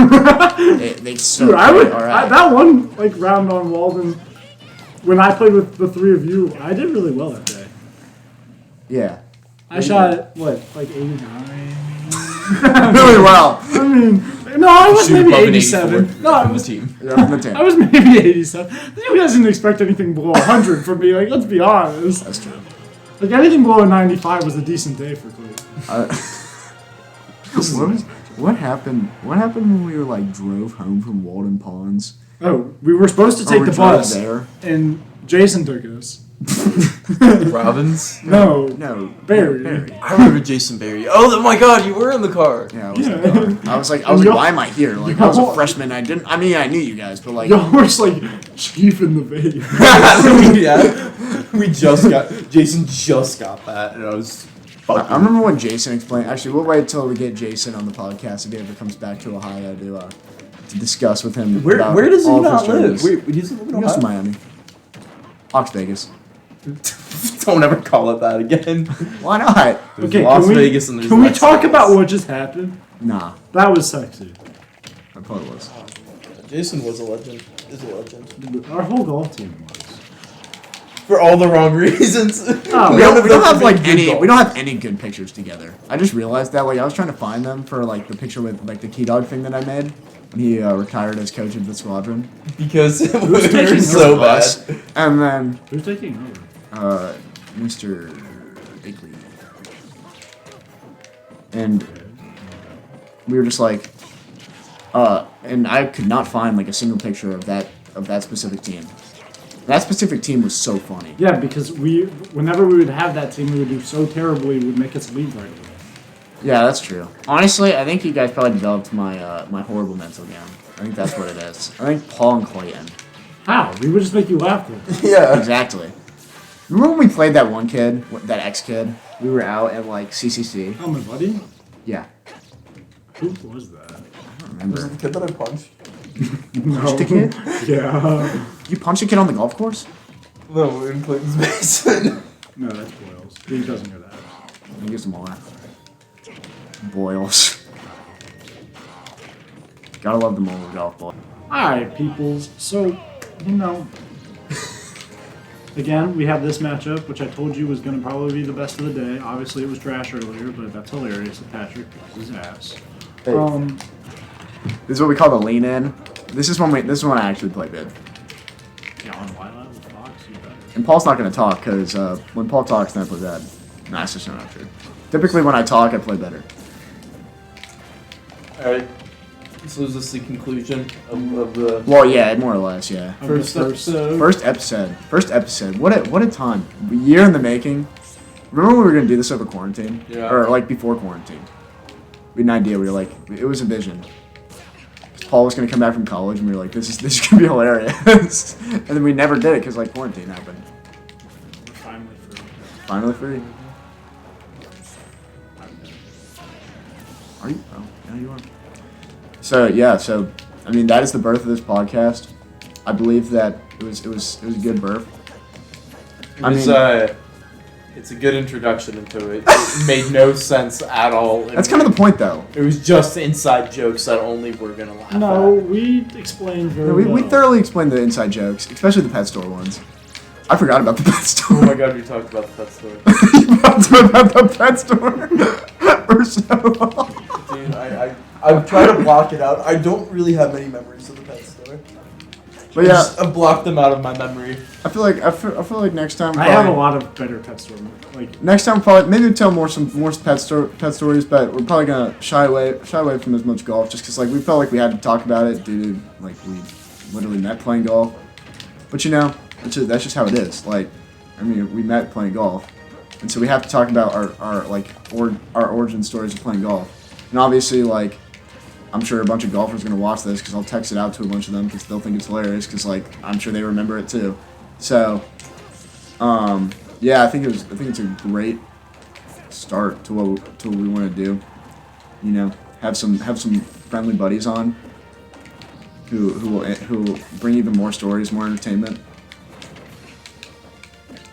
they still play all right. That one round on Walden. When I played with the three of you, I did really well that day. Yeah. I shot what, like 89. Really well. I mean, no, I was Shoot maybe above an 87. 84 No, I from the was. team. Yeah, from the team. I was maybe 87. You guys didn't expect anything below 100 from me. Like, let's be honest. That's true. Like anything below a 95 was a decent day for Clayton. What happened? What happened when we were like drove home from Walden Ponds? Oh, we were supposed to take we the drove bus, there. and Jason took us. Robbins? No, No, Barry. I remember Jason Barry. Oh my god, you were in the car. Yeah, I was, Yeah. I was like, Y'all- why am I here? Like, I was a freshman. I knew you guys, but like, Y'all were just like chief in the vape. Yeah. Jason just got that, and I was fucking. I remember when Jason explained. Actually, we'll wait until we get Jason on the podcast if he ever comes back to Ohio to discuss with him. Where about does he all of not his live? journeys. Wait, does he live in He goes to Ohio? Miami, Ox Vegas. Don't ever call it that again. Why not? There's Okay, Las can we, Vegas and there's can we Las talk Vegas. about what just happened? Nah, That was sexy. I probably was. Jason was a legend. Is a legend. Our whole golf team was. For all the wrong reasons. Oh, We don't have to like be good any. golf. We don't have any good pictures together. I just realized that. Like, I was trying to find them for like the picture with like the Key Dog thing that I made when he retired as coach of the squadron. Because we taking were so us? bad. And then Who's taking over? Mr. Bakley. And we were just like, and I could not find like a single picture of that specific team. That specific team was so funny. Yeah, because whenever we would have that team, we would do so terribly, it would make us leave right away. Yeah, that's true. Honestly, I think you guys probably developed my my horrible mental game. I think that's what it is. I think Paul and Clayton. How? We would just make you laugh. Though. Yeah. Exactly. Remember when we played that one kid, that ex-kid? We were out at like CCC. Oh, my buddy? Yeah. Who was that? I don't Was remember. it the kid that I punched? No. The kid? Yeah. You punched a kid on the golf course? No, in Clayton's basement. No, that's Boyles. He doesn't know that. Let me get some more. Boils. Gotta love the Molar golf ball. Alright, peoples. So, again, we have this matchup, which I told you was going to probably be the best of the day. Obviously, it was trash earlier, but that's hilarious that Patrick kicks his ass. Hey. This is what we call the lean in. This is when I actually play good. Yeah, on White Isle with Fox, you better. And Paul's not gonna talk because when Paul talks, then I play bad. Nah, that's just not true. Typically, when I talk, I play better. Alright. So is this the conclusion of the Well, yeah, more or less, yeah. Of the first episode? First episode. What a time. A year in the making. Remember when we were gonna do this over quarantine? Yeah. Or like before quarantine. We had an idea. We were like, it was a vision. Paul was gonna come back from college, and we were like, this is gonna be hilarious. And then we never did it because like quarantine happened. We're finally free. Finally free. Are you? Oh, yeah, you are. So yeah, I mean that is the birth of this podcast. I believe that it was a good birth. It's a good introduction into it. It made no sense at all. That's kind of the point, though. It was just inside jokes that only we're gonna laugh No, at. we explained very No, well. we thoroughly explained the inside jokes, especially the pet store ones. I forgot about the pet Oh store. my god, we talked about the pet store. You talked about the pet store for so long. Dude, I'm trying to block it out. I don't really have many memories of the pet store. But yeah, I've blocked them out of my memory. I feel like next time. I have a lot of better pet store. Like, Next time, probably maybe we'll tell more pet stories, but we're probably gonna shy away from as much golf, just because like we felt like we had to talk about it due to like we literally met playing golf. But that's just how it is. Like, I mean, we met playing golf, and so we have to talk about our origin stories of playing golf. And obviously, like, I'm sure a bunch of golfers are gonna watch this because I'll text it out to a bunch of them because they'll think it's hilarious because like I'm sure they remember it too. So, yeah, I think it's a great start to what we want to do. You know, have some friendly buddies on who will bring even more stories, more entertainment.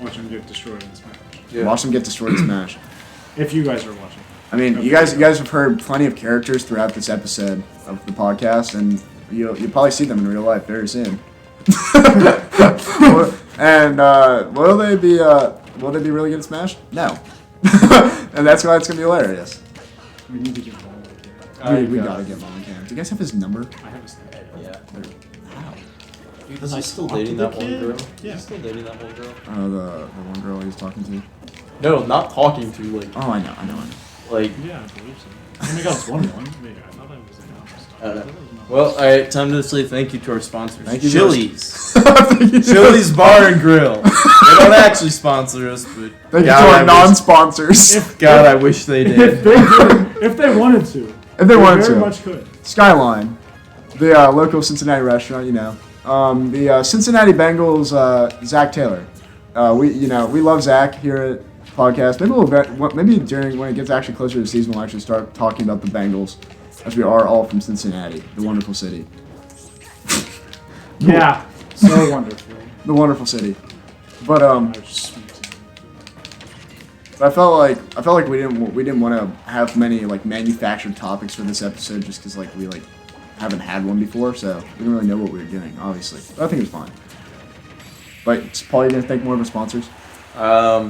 watch him get destroyed in Smash. Yeah. Watch them get destroyed in Smash. If you guys are watching. I mean, you guys have heard plenty of characters throughout this episode of the podcast, and you'll probably see them in real life very soon. And will they be really good at Smash? No. And that's why it's gonna be hilarious. We need to get him on. We gotta get Mama Cam. Do you guys have his number? I have a snap. Yeah. Wow. Is he still talked dating to the that one kid? girl? Yeah. Is he still dating that one girl? The one girl he was talking to. No, not talking to, like, Oh, I know. like, Yeah, I believe so. Oh my god, it's 1-1. Wait, I thought that was announced. I don't know. Well, alright, time to say thank you to our sponsors. Thank you, Chili's. Thank you. Chili's Bar and Grill. They don't actually sponsor us, but Thank you God, to I our wish- non-sponsors. God, I wish they If did. they did, if they wanted to. If they wanted very to. much could. Skyline, the local Cincinnati restaurant, you know. The Cincinnati Bengals, Zach Taylor. We love Zach here at podcast. Maybe during when it gets actually closer to the season, we'll actually start talking about the Bengals, as we are all from Cincinnati, the wonderful city. Yeah, so wonderful. The wonderful city. But I was just sweet. I felt like we didn't want to have many like manufactured topics for this episode just because like we like haven't had one before, so we didn't really know what we were doing, obviously. But I think it was fine. But Paul, you gonna thank more of our sponsors?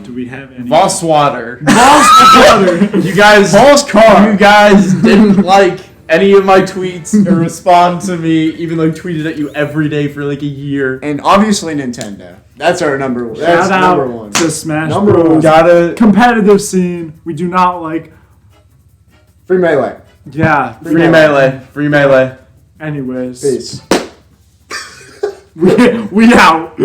Do we have any? Voss Water. Water. You guys, Voss car. You guys didn't like any of my tweets or respond to me, even though I tweeted at you every day for like a year. And obviously Nintendo. That's our number one. That's Shout out number one. to Smash Number Bros. one. Gotta. Competitive scene. We do not like. Free Melee. Yeah. Free melee. Free melee. Anyways. Peace. We out.